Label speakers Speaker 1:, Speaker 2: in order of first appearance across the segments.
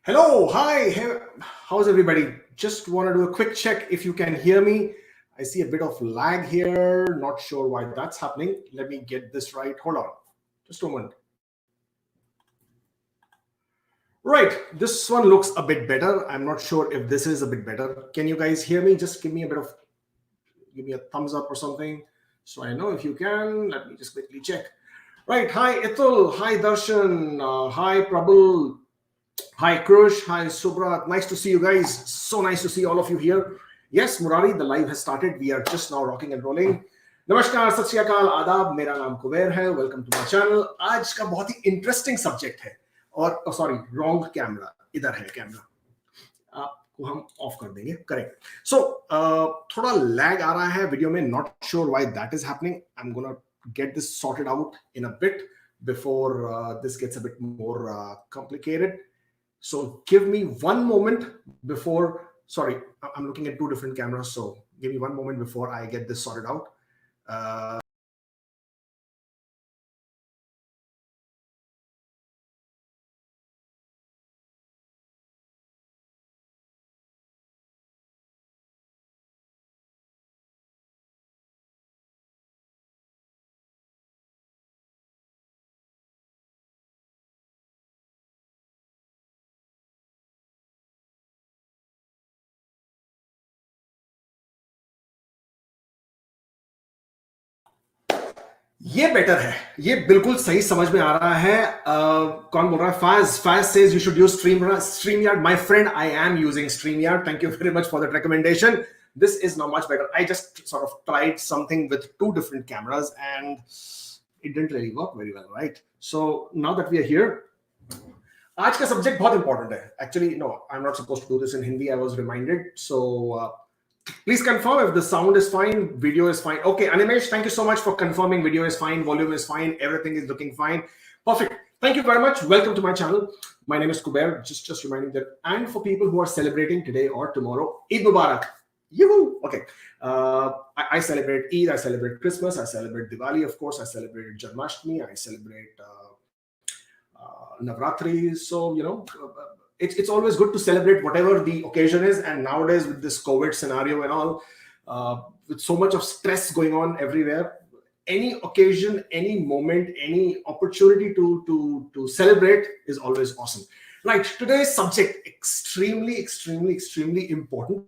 Speaker 1: Hello, hi, hey, how's everybody? Just want to do a quick check if you can hear me. I see a bit of lag here, not sure why that's happening. Let me get this right. Hold on, just a moment. Right, this one looks a bit better. I'm not sure if this is a bit better. Can you guys hear me? Just give me a thumbs up or something so I know if you can. Let me just quickly check. Right, hi Itul, hi Darshan, hi Prabal. Hi, Krush. Hi, Subrat. Nice to see you guys. So nice to see all of you here. Yes, Murari, the live has started. We are just now rocking and rolling. नमस्कार, सत श्री अकाल, आदाब. मेरा नाम कुबेर है. Welcome to my channel. आज का बहुत ही इंटरेस्टिंग सब्जेक्ट है और सॉरी रॉन्ग कैमरा, इधर है कैमरा, आपको हम ऑफ कर देंगे. करेक्ट. सो थोड़ा लैग आ रहा है वीडियो में. Not sure why that is happening. I am gonna get this sorted out in a bit before this gets a bit more complicated. So give me one moment before, sorry, I'm looking at two different cameras. So give me one moment before I get this sorted out. ये better है, ये बिल्कुल सही समझ में आ रहा है. कौन बोल रहा है? Faz says you should use StreamYard. My friend, I am using StreamYard. Thank you very much for that recommendation. This is now much better. I just sort of tried something with two different cameras and it didn't really work very well, right? So now that we are here, आज का subject बहुत important है. Actually, no, I'm not supposed to do this in Hindi. I was reminded. So please confirm if the sound is fine, video is fine. Okay, Animesh, thank you so much for confirming video is fine, volume is fine, everything is looking fine. Perfect. Thank you very much. Welcome to my channel. My name is Kubeir. Just reminding that, and for people who are celebrating today or tomorrow, Eid Mubarak. Yoo-hoo! Okay. I celebrate Eid, I celebrate Christmas, I celebrate Diwali, of course, I celebrate Janmashtami, I celebrate Navratri. So, it's always good to celebrate whatever the occasion is. And nowadays with this COVID scenario and all, with so much of stress going on everywhere, any occasion, any moment, any opportunity to celebrate is always awesome. Right, today's subject extremely important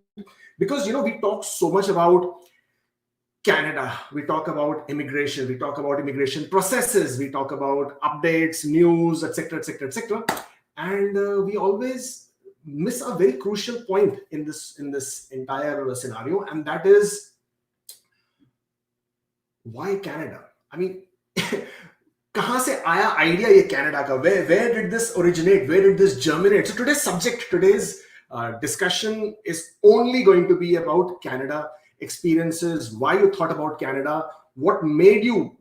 Speaker 1: because we talk so much about Canada, we talk about immigration, we talk about immigration processes, we talk about updates, news, etc. And we always miss a very crucial point in this entire scenario, and that is why Canada? I mean, कहाँ से आया idea ये Canada का? Where did this originate? Where did this germinate? So today's discussion is only going to be about Canada experiences, why you thought about Canada, what made you,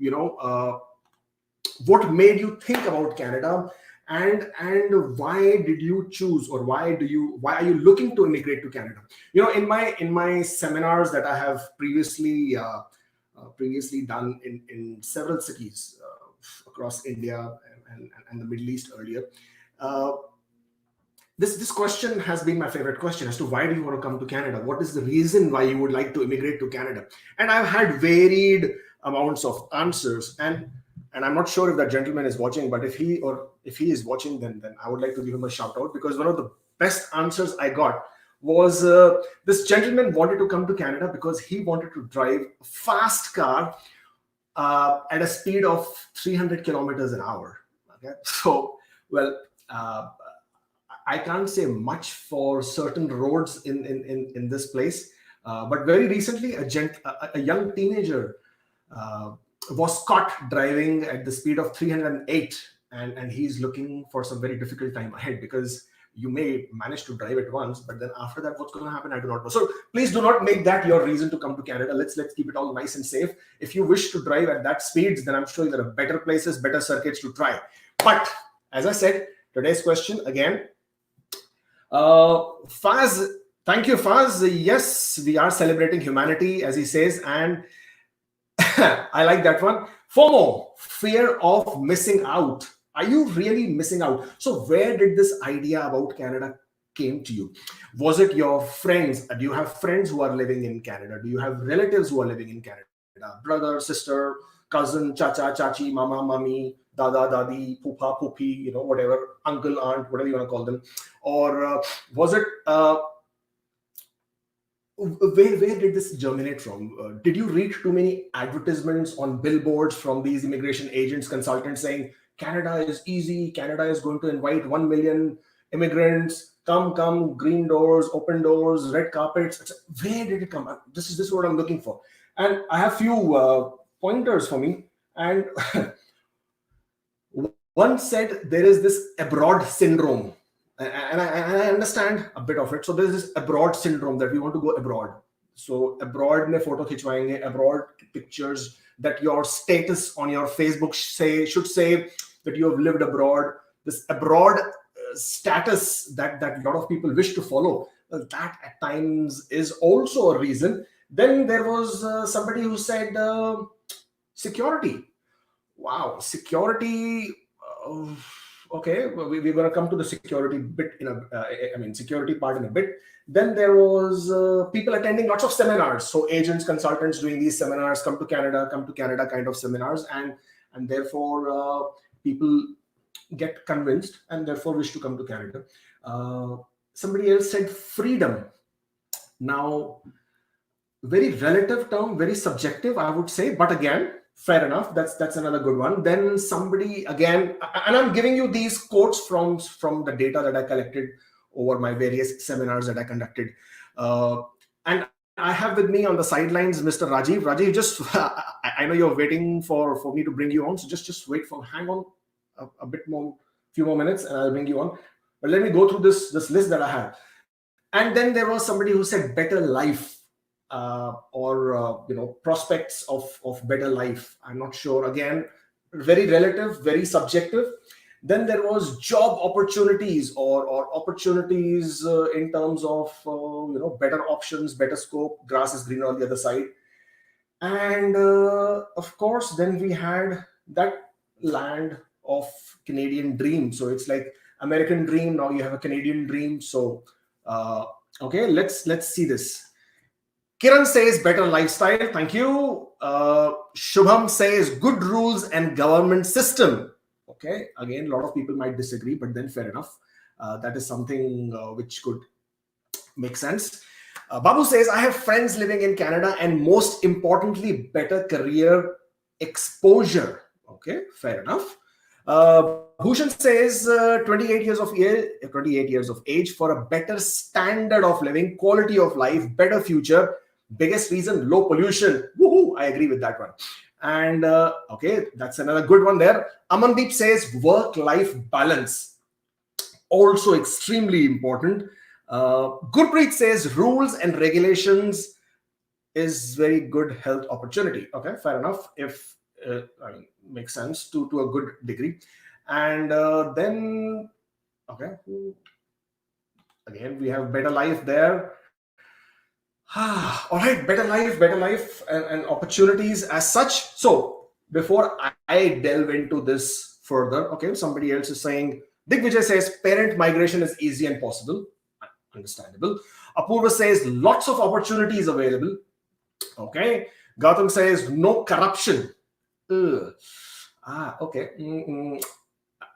Speaker 1: what made you think about Canada, and why did you choose, or why are you looking to immigrate to Canada? In my seminars that I have previously done in several cities across India and the Middle East earlier, this question has been my favorite question as to why do you want to come to Canada? What is the reason why you would like to immigrate to Canada? And I've had varied amounts of answers, and I'm not sure if that gentleman is watching, but if he is watching, then I would like to give him a shout out, because one of the best answers I got was this gentleman wanted to come to Canada because he wanted to drive a fast car at a speed of 300 kilometers an hour. Okay, so well, I can't say much for certain roads in this place, but very recently a young teenager was caught driving at the speed of 308, and he's looking for some very difficult time ahead, because you may manage to drive it once, but then after that, what's going to happen, I do not know. So please do not make that your reason to come to Canada. Let's keep it all nice and safe. If you wish to drive at that speeds, then I'm sure there are better places, better circuits to try. But as I said, today's question again, Faz, thank you, Faz. Yes, we are celebrating humanity, as he says, and I like that one. FOMO, fear of missing out. Are you really missing out? So where did this idea about Canada came to you? Was it your friends? Do you have friends who are living in Canada? Do you have relatives who are living in Canada? Brother, sister, cousin, chacha, chachi, mama, mummy, dada, dadi, pupa, pupi, whatever, uncle, aunt, whatever you want to call them. Or was it, where did this germinate from? Did you read too many advertisements on billboards from these immigration agents, consultants saying, Canada is easy, Canada is going to invite 1 million immigrants, come, green doors, open doors, red carpets. Where did it come? This is what I'm looking for. And I have few pointers for me. And one said there is this abroad syndrome. And I understand a bit of it. So there's this abroad syndrome that we want to go abroad. So abroad mein photo khichwayenge, abroad pictures, that your status on your Facebook should say that you have lived abroad. This abroad status that a lot of people wish to follow, that at times is also a reason. Then there was somebody who said security. Wow, security. Okay, we're going to come to the security bit security part in a bit. Then there was people attending lots of seminars. So agents, consultants doing these seminars, come to Canada kind of seminars, and therefore people get convinced and therefore wish to come to Canada. Somebody else said freedom. Now, very relative term, very subjective, I would say, but again, fair enough. That's another good one. Then somebody again, and I'm giving you these quotes from the data that I collected over my various seminars that I conducted. And I have with me on the sidelines Mr. Rajeev. Rajeev, just I know you're waiting for me to bring you on, so just wait for hang on a bit more, few more minutes, and I'll bring you on. But let me go through this list that I have. And then there was somebody who said better life. Prospects of better life. I'm not sure. Again, very relative, very subjective. Then there was job opportunities or opportunities in terms of better options, better scope. Grass is greener on the other side. And of course, then we had that land of Canadian dream. So it's like American dream. Now you have a Canadian dream. So okay, let's see this. Kiran says better lifestyle. Thank you. Shubham says good rules and government system. Okay. Again, a lot of people might disagree, but then fair enough. That is something which could make sense. Babu says, I have friends living in Canada and most importantly, better career exposure. Okay. Fair enough. Bhushan says 28 years of age for a better standard of living, quality of life, better future. Biggest reason, low pollution. Woohoo! I agree with that one. And okay, that's another good one there. Amandeep says work-life balance. Also extremely important. Gurpreet says rules and regulations is very good health opportunity. Okay, fair enough. If makes sense to a good degree. And then, okay, again, we have better life there. All right, better life and opportunities as such. So before I delve into this further, okay, somebody else is saying, Digvijay says parent migration is easy and possible. Understandable. Apurva says lots of opportunities available. Okay. Gautam says no corruption. Okay.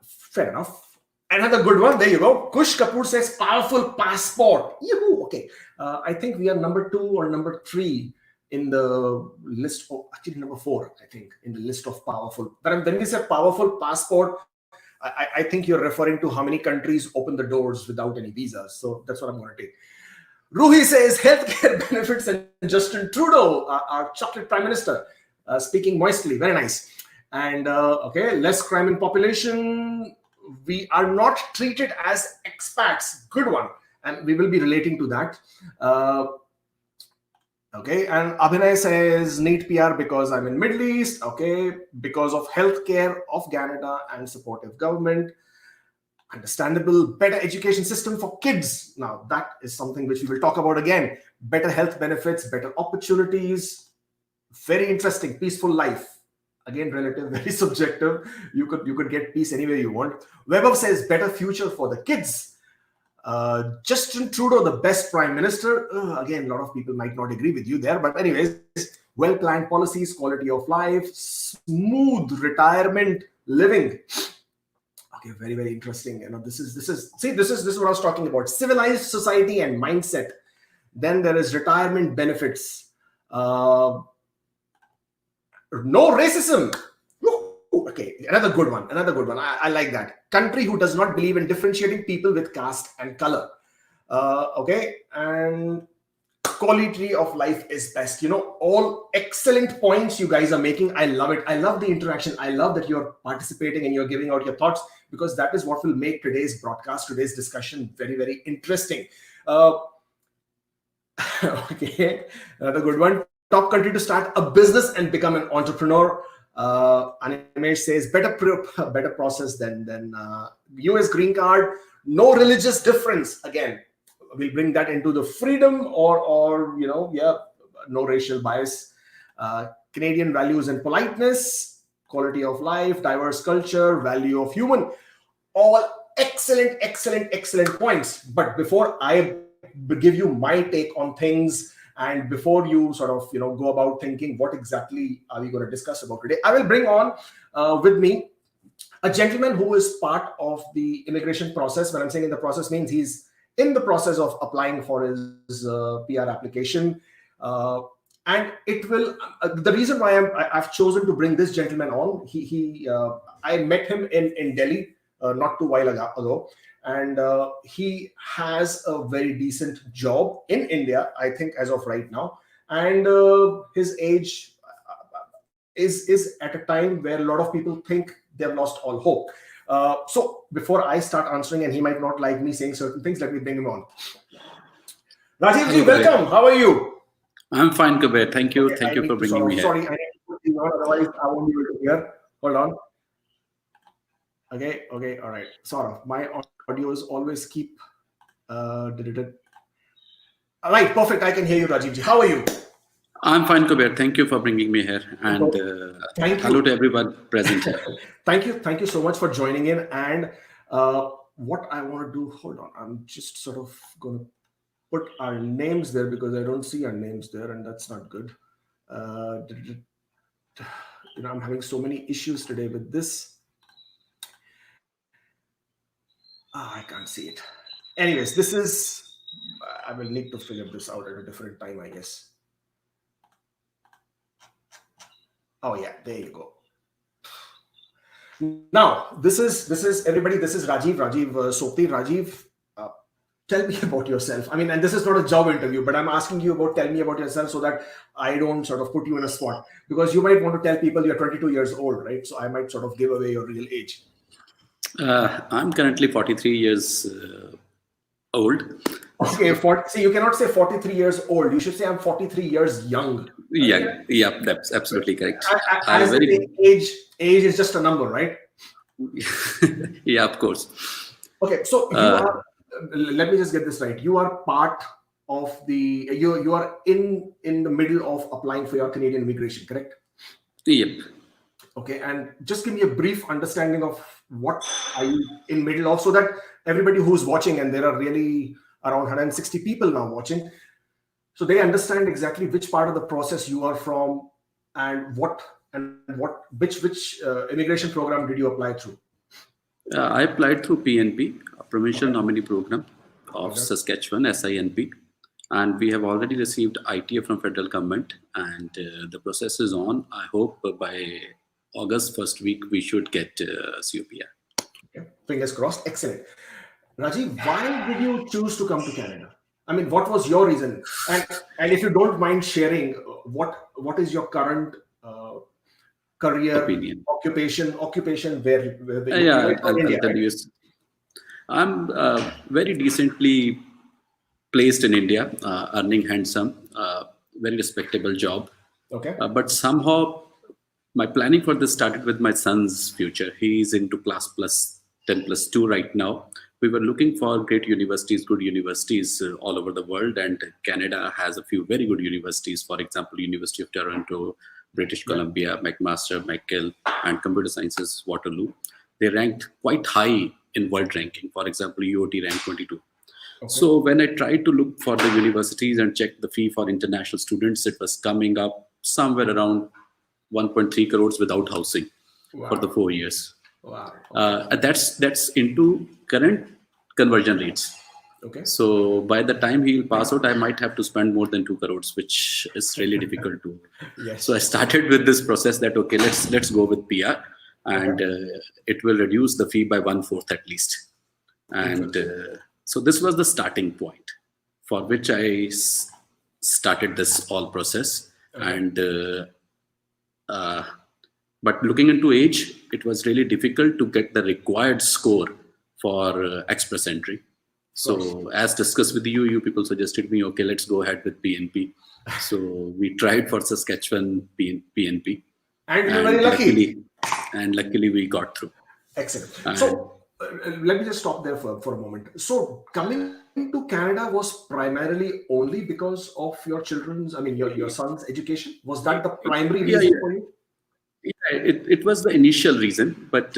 Speaker 1: Fair enough. Another good one. There you go. Kush Kapoor says powerful passport. Yoo-hoo. Okay. I think we are number 2 or number 3 in the list. Actually, number 4, I think, in the list of powerful. But when we say powerful passport, I think you're referring to how many countries open the doors without any visas. So that's what I'm going to take. Ruhi says healthcare benefits and Justin Trudeau, our chocolate prime minister, speaking moistly. Very nice. And okay, less crime in population. We are not treated as expats. Good one. And we will be relating to that. Okay. And Abhinay says need PR because I'm in Middle East. Okay. Because of healthcare of Canada and supportive government. Understandable. Better education system for kids. Now that is something which we will talk about again. Better health benefits, better opportunities. Very interesting. Peaceful life. Again, relative, very subjective. You could get peace anywhere you want. Webber says better future for the kids. Justin Trudeau, the best prime minister. Again, a lot of people might not agree with you there, but anyways, well-planned policies, quality of life, smooth retirement living. Okay, very, very interesting. This is what I was talking about. Civilized society and mindset. Then there is retirement benefits. No racism. Okay, another good one. I like that. Country who does not believe in differentiating people with caste and color. Okay, and quality of life is best. All excellent points you guys are making. I love it. I love the interaction. I love that you're participating and you're giving out your thoughts, because that is what will make today's broadcast, today's discussion very, very interesting. Okay, another good one. Top country to start a business and become an entrepreneur. Animesh says better process than US green card. No religious difference. Again, we'll bring that into the freedom or no racial bias. Canadian values and politeness, quality of life, diverse culture, value of human. All excellent points. But before I give you my take on things, and before you sort of go about thinking what exactly are we going to discuss about today, I will bring on with me a gentleman who is part of the immigration process. When I'm saying in the process, means he's in the process of applying for his PR application. And it will. The reason why I've chosen to bring this gentleman on, I met him in Delhi not too while ago. And he has a very decent job in India, I think, as of right now. And his age is at a time where a lot of people think they've lost all hope. So before I start answering, and he might not like me saying certain things, let me bring him on. Rajeev ji, welcome. How are you?
Speaker 2: I'm fine, Kubeir. Thank you.
Speaker 1: Okay,
Speaker 2: Thank you for bringing me here.
Speaker 1: Sorry, I need to put you on, otherwise I won't be able to hear. Hold on. Okay, all right. Sort of. My audios always keep deleted. All right, perfect. I can hear you, Rajeev ji. How are you?
Speaker 2: I'm fine, Kubeir. Thank you for bringing me here. And hello to everyone present here.
Speaker 1: Thank you so much for joining in. And what I want to do, hold on, I'm just sort of going to put our names there because I don't see our names there, and that's not good. I'm having so many issues today with this. I can't see it. Anyways, this is, I will need to figure this out at a different time, I guess. Oh yeah, there you go. Now, this is everybody. This is Rajeev Sopti. Rajeev, tell me about yourself. I mean, and this is not a job interview, but I'm asking you tell me about yourself so that I don't sort of put you in a spot, because you might want to tell people you're 22 years old, right? So I might sort of give away your real age.
Speaker 2: I'm currently 43 years old.
Speaker 1: Okay, see, you cannot say 43 years old. You should say I'm 43 years young.
Speaker 2: Yeah, that's absolutely correct.
Speaker 1: As age is just a number, right?
Speaker 2: Yeah, of course.
Speaker 1: Okay, so you are, let me just get this right. You are part of you are in the middle of applying for your Canadian immigration, correct?
Speaker 2: Yep.
Speaker 1: Okay, and just give me a brief understanding of what are you in middle of, so that everybody who's watching, and there are really around 160 people now watching, so they understand exactly which part of the process you are from, and which immigration program did you apply through?
Speaker 2: I applied through PNP, a Provincial Nominee Program of Saskatchewan, SINP, and we have already received ITA from federal government, and the process is on. I hope by August first week we should get COPR.
Speaker 1: Okay. Fingers crossed. Excellent. Rajeev, why did you choose to come to Canada? I mean, what was your reason? And if you don't mind sharing, what is your current career,
Speaker 2: opinion,
Speaker 1: occupation where
Speaker 2: I'll tell you. I'm very decently placed in India, earning handsome, very respectable job.
Speaker 1: Okay.
Speaker 2: But somehow my planning for this started with my son's future. He's into class plus 10 plus 2 right now. We were looking for great universities, good universities all over the world, and Canada has a few very good universities. For example, University of Toronto, British Columbia, McMaster, McGill, and Computer Sciences, Waterloo. They ranked quite high in world ranking. For example, UOT ranked 22. So when I tried to look for the universities and check the fee for international students, it was coming up somewhere around 1.3 crores without housing for the 4 years.
Speaker 1: Wow.
Speaker 2: That's into current conversion rates.
Speaker 1: Okay.
Speaker 2: So by the time he'll pass out, I might have to spend more than 2 crores, which is really difficult to.
Speaker 1: Yes.
Speaker 2: So I started with this process that, okay, let's go with PR, and it will reduce the fee by 1/4 at least. And so this was the starting point for which I started this whole process. And but looking into age, it was really difficult to get the required score for express entry. So as discussed with you, you people suggested me, okay, let's go ahead with PNP. So we tried for Saskatchewan PNP.
Speaker 1: And you're very lucky.
Speaker 2: Luckily we got through.
Speaker 1: Excellent. So let me just stop there for a moment. So coming to Canada was primarily only because of your your son's education? Was that the primary reason for you?
Speaker 2: Yeah, it was the initial reason, but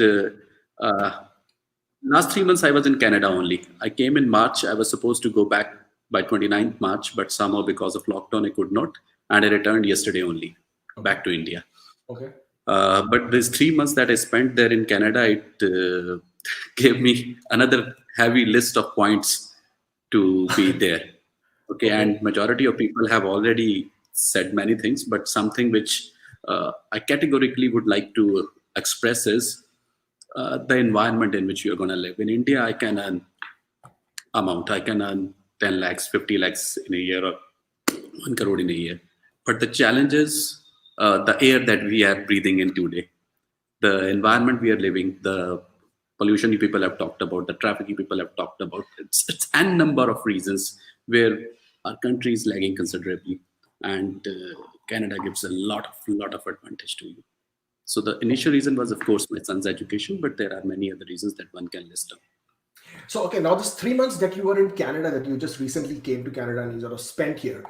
Speaker 2: last 3 months I was in Canada only. I came in March. I was supposed to go back by 29th March, but somehow because of lockdown I could not, and I returned yesterday only back to India.
Speaker 1: Okay.
Speaker 2: But these 3 months that I spent there in Canada, it gave me another heavy list of points to be there. Okay, and majority of people have already said many things, but something which I categorically would like to express is the environment in which you're going to live. In India, I can earn amount. I can earn 10 lakhs, 50 lakhs in a year, or 1 crore in a year. But the challenge is the air that we are breathing in today, the environment we are living, the pollution you people have talked about, the traffic you people have talked about. It's n number of reasons where our country is lagging considerably, and Canada gives a lot of advantage to you. So the initial reason was, of course, my son's education, but there are many other reasons that one can list down.
Speaker 1: So, okay, now this 3 months that you were in Canada, that you just recently came to Canada and you sort of spent here,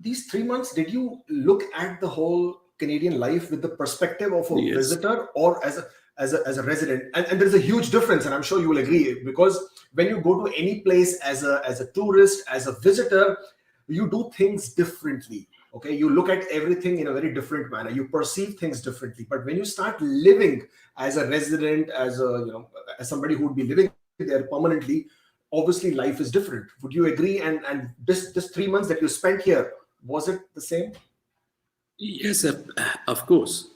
Speaker 1: these 3 months, did you look at the whole Canadian life with the perspective of a visitor or as a resident? And there's a huge difference, and I'm sure you will agree, because when you go to any place as a tourist, as a visitor, you do things differently. Okay, you look at everything in a very different manner. You perceive things differently. But when you start living as a resident, as as somebody who would be living there permanently, obviously life is different. Would you agree? And this 3 months that you spent here, was it the same?
Speaker 2: Yes, of course.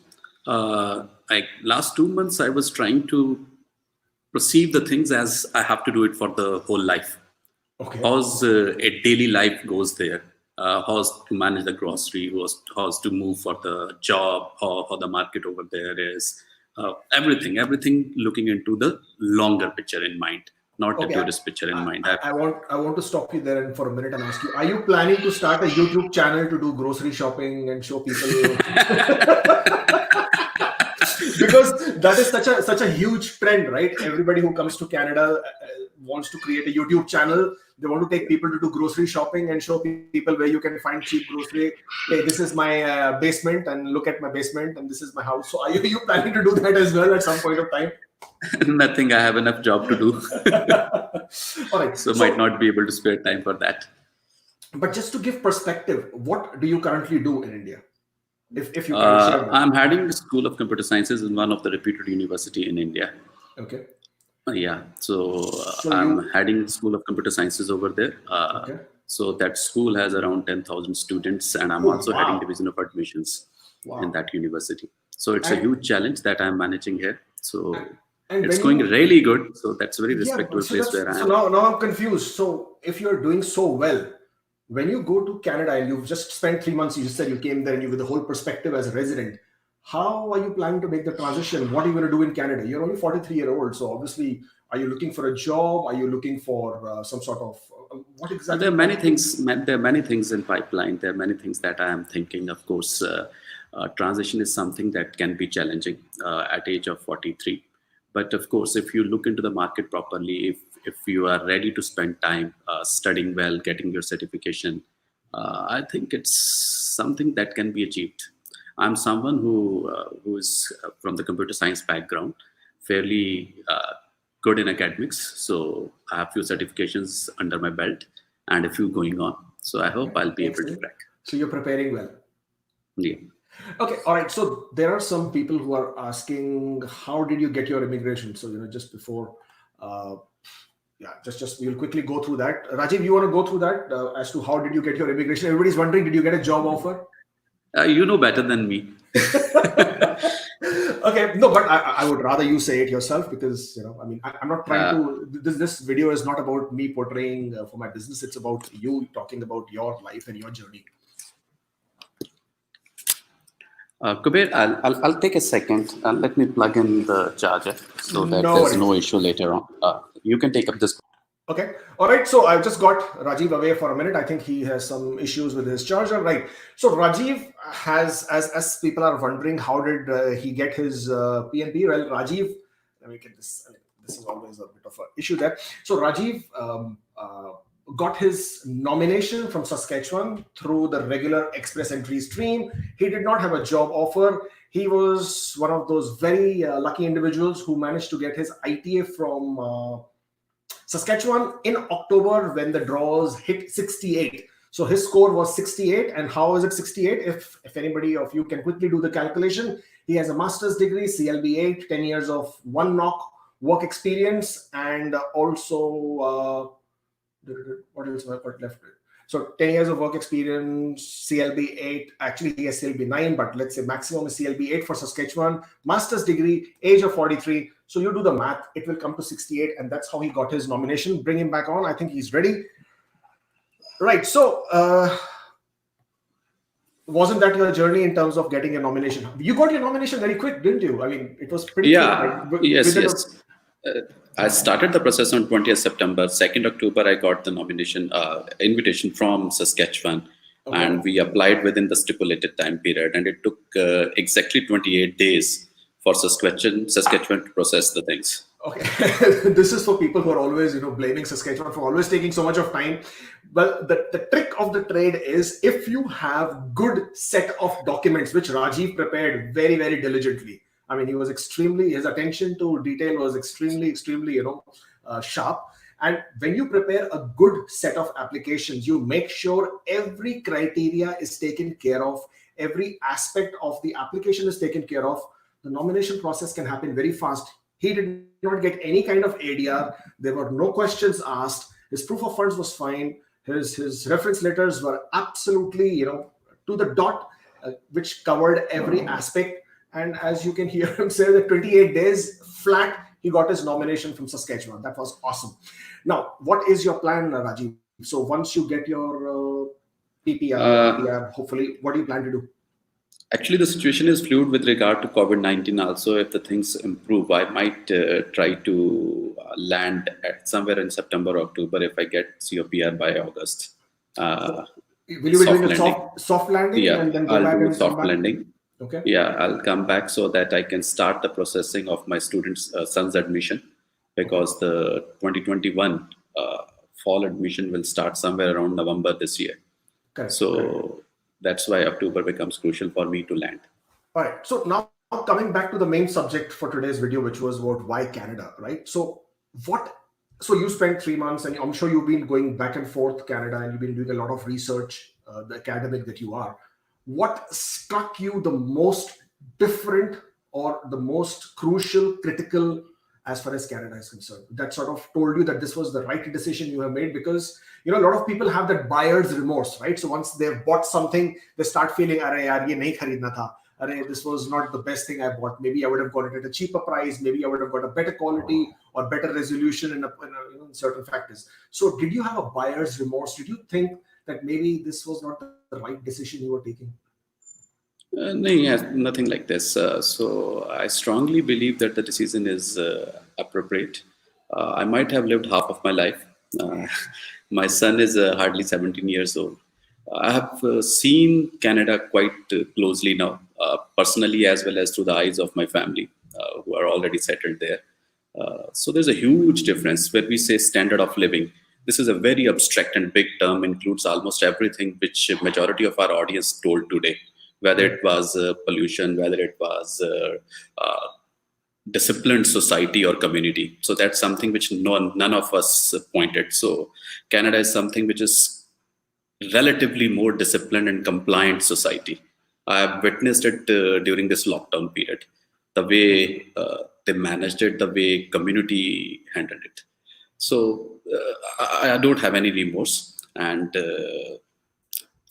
Speaker 2: Last 2 months, I was trying to perceive the things as I have to do it for the whole life.
Speaker 1: Okay.
Speaker 2: How's a daily life goes there? How's to manage the grocery? How's to move for the job? How the market over there is? Everything looking into the longer picture in mind, not the tourist picture in mind.
Speaker 1: I want to stop you there for a minute and ask you: are you planning to start a YouTube channel to do grocery shopping and show people? Because that is such a huge trend, right? Everybody who comes to Canada wants to create a YouTube channel. They want to take people to do grocery shopping and show people where you can find cheap grocery. Hey, this is my basement, and look at my basement, and this is my house. So are you planning to do that as well at some point of time?
Speaker 2: Nothing. I have enough job to do.
Speaker 1: All right.
Speaker 2: So might not be able to spare time for that.
Speaker 1: But just to give perspective, what do you currently do in India? If you can share that.
Speaker 2: I'm heading the School of Computer Sciences in one of the reputed university in India.
Speaker 1: Okay.
Speaker 2: Yeah, so I'm heading School of Computer Sciences over there. So that school has around 10,000 students, and I'm also heading Division of Admissions in that university. So it's a huge challenge that I'm managing here. So it's going really good. So that's a very respectable place where I am.
Speaker 1: So now I'm confused. So if you're doing so well, when you go to Canada and you've just spent 3 months, you just said you came there and you with the whole perspective as a resident, how are you planning to make the transition? What are you going to do in Canada? You're only 43-year-old, so obviously, are you looking for a job? Are you looking for some sort of what exactly?
Speaker 2: There are many things. There are many things in pipeline. There are many things that I am thinking. Of course, transition is something that can be challenging at age of 43. But of course, if you look into the market properly, if you are ready to spend time studying well, getting your certification, I think it's something that can be achieved. I'm someone who is from the computer science background, fairly good in academics. So I have few certifications under my belt and a few going on. So I hope I'll be able to
Speaker 1: Excellent.
Speaker 2: crack.
Speaker 1: So you're preparing well.
Speaker 2: Yeah.
Speaker 1: Okay, all right. So there are some people who are asking, how did you get your immigration? So just before, uh, yeah, just we'll quickly go through that. Rajeev, you want to go through that as to how did you get your immigration? Everybody's wondering, did you get a job offer?
Speaker 2: You know better than me.
Speaker 1: Okay, no, but I would rather you say it yourself because I mean I'm not trying to. This video is not about me portraying for my business. It's about you talking about your life and your journey.
Speaker 2: Kubeir, I'll take a second. Let me plug in the charger so that
Speaker 1: No
Speaker 2: there's
Speaker 1: worries.
Speaker 2: no issue later on. You can take up this.
Speaker 1: Okay. All right. So I've just got Rajeev away for a minute. I think he has some issues with his charger. Right. So Rajeev has, as people are wondering, how did he get his PNP? Well, Rajeev, let me get this. This is always a bit of an issue there. So Rajeev got his nomination from Saskatchewan through the regular express entry stream. He did not have a job offer. He was one of those very lucky individuals who managed to get his ITA from Saskatchewan in October when the draws hit 68. So his score was 68. And how is it 68? If anybody of you can quickly do the calculation, he has a master's degree, CLB 8, 10 years of one knock work experience, and also what else have I got left? So 10 years of work experience, CLB 8, actually he has CLB 9, but let's say maximum is CLB 8 for Saskatchewan, master's degree, age of 43. So you do the math, it will come to 68, and that's how he got his nomination. Bring him back on. I think he's ready. Right. So wasn't that your journey in terms of getting a nomination? You got your nomination very quick, didn't you? I mean, it was pretty quick.
Speaker 2: Yes. I started the process on 20th September. 2nd October, I got the nomination invitation from Saskatchewan. Okay. And we applied within the stipulated time period. And it took exactly 28 days for Saskatchewan to process the things.
Speaker 1: Okay. This is for people who are always, blaming Saskatchewan for always taking so much of time. Well, the trick of the trade is if you have good set of documents, which Rajeev prepared very, very diligently. I mean, his attention to detail was extremely, sharp. And when you prepare a good set of applications, you make sure every criteria is taken care of, every aspect of the application is taken care of. The nomination process can happen very fast. He did not get any kind of ADR. There were no questions asked. His proof of funds was fine. His reference letters were absolutely, to the dot, which covered every aspect. And as you can hear him say, that 28 days flat, he got his nomination from Saskatchewan. That was awesome. Now, what is your plan, Rajeev? So once you get your PPR, hopefully, what do you plan to do?
Speaker 2: Actually, the situation is fluid with regard to COVID-19 also. If the things improve, I might try to land at somewhere in September, October if I get COPR by August.
Speaker 1: Will you be doing a soft landing?
Speaker 2: Yeah,
Speaker 1: and then go
Speaker 2: I'll
Speaker 1: back
Speaker 2: do
Speaker 1: and
Speaker 2: soft landing.
Speaker 1: Okay.
Speaker 2: Yeah, I'll come back so that I can start the processing of my student's son's admission, because the 2021 fall admission will start somewhere around November this year.
Speaker 1: Correct.
Speaker 2: So that's why October becomes crucial for me to land.
Speaker 1: All right. So now coming back to the main subject for today's video, which was about why Canada, right? So you spent 3 months, and I'm sure you've been going back and forth to Canada, and you've been doing a lot of research, the academic that you are. What struck you the most different or the most crucial, critical as far as Canada is concerned? That sort of told you that this was the right decision you have made, because a lot of people have that buyer's remorse, right? So once they've bought something, they start feeling, "Arey yaar, ye nahi kharidna tha. Arey, this was not the best thing I bought. Maybe I would have got it at a cheaper price. Maybe I would have got a better quality or better resolution in certain factors." So did you have a buyer's remorse? Did you think that maybe this was not the right decision you were taking?
Speaker 2: No, nothing like this. So I strongly believe that the decision is appropriate. I might have lived half of my life. My son is hardly 17 years old. I have seen Canada quite closely now, personally, as well as through the eyes of my family, who are already settled there. So there's a huge difference when we say standard of living. This is a very abstract and big term, includes almost everything which majority of our audience told today. whether it was pollution, whether it was disciplined society or community. So that's something which none of us pointed. So Canada is something which is relatively more disciplined and compliant society. I have witnessed it during this lockdown period, the way they managed it, the way community handled it. So I don't have any remorse, and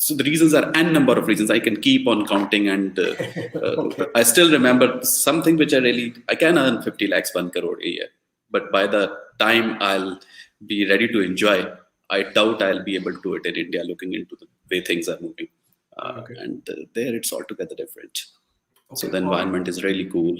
Speaker 2: so the reasons are n number of reasons. I can keep on counting, and
Speaker 1: Okay.
Speaker 2: I still remember something which I can earn 50 lakhs, 1 crore a year, but by the time I'll be ready to enjoy, I doubt I'll be able to do it in India, looking into the way things are moving.
Speaker 1: Okay.
Speaker 2: And there it's altogether different. So
Speaker 1: Okay.
Speaker 2: the environment is really cool.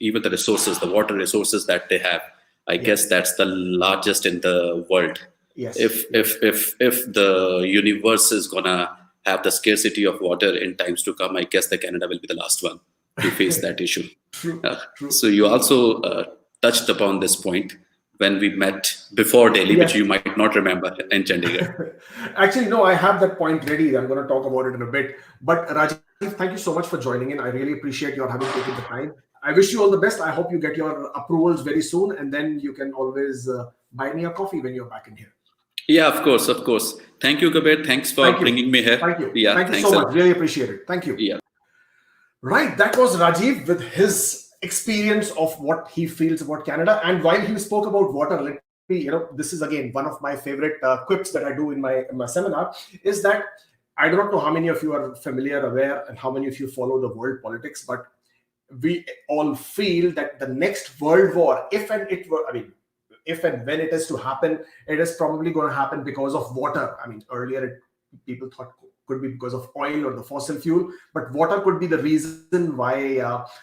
Speaker 2: Even the resources, the water resources that they have, I guess that's the largest in the world.
Speaker 1: Yes.
Speaker 2: If the universe is gonna have the scarcity of water in times to come, I guess the Canada will be the last one to face that issue.
Speaker 1: True.
Speaker 2: So you also touched upon this point when we met before Delhi, which you might not remember, in Chandigarh.
Speaker 1: Actually, no, I have that point ready. I'm going to talk about it in a bit. But Rajeev, thank you so much for joining in. I really appreciate your having taken the time. I wish you all the best. I hope you get your approvals very soon, and then you can always buy me a coffee when you're back in here.
Speaker 2: Yeah, of course, of course. Thank you, Kubeir. Thanks for bringing me here.
Speaker 1: Thank you.
Speaker 2: Yeah,
Speaker 1: thank you so much. Really appreciate it. Thank you.
Speaker 2: Yeah.
Speaker 1: Right, that was Rajeev with his experience of what he feels about Canada. And while he spoke about water, let me, this is again one of my favorite quips that I do in my seminar, is that I do not know how many of you are familiar, aware, and how many of you follow the world politics, but we all feel that the next world war, if and when it is to happen, it is probably going to happen because of water. I mean, earlier people thought could be because of oil or the fossil fuel, but water could be the reason why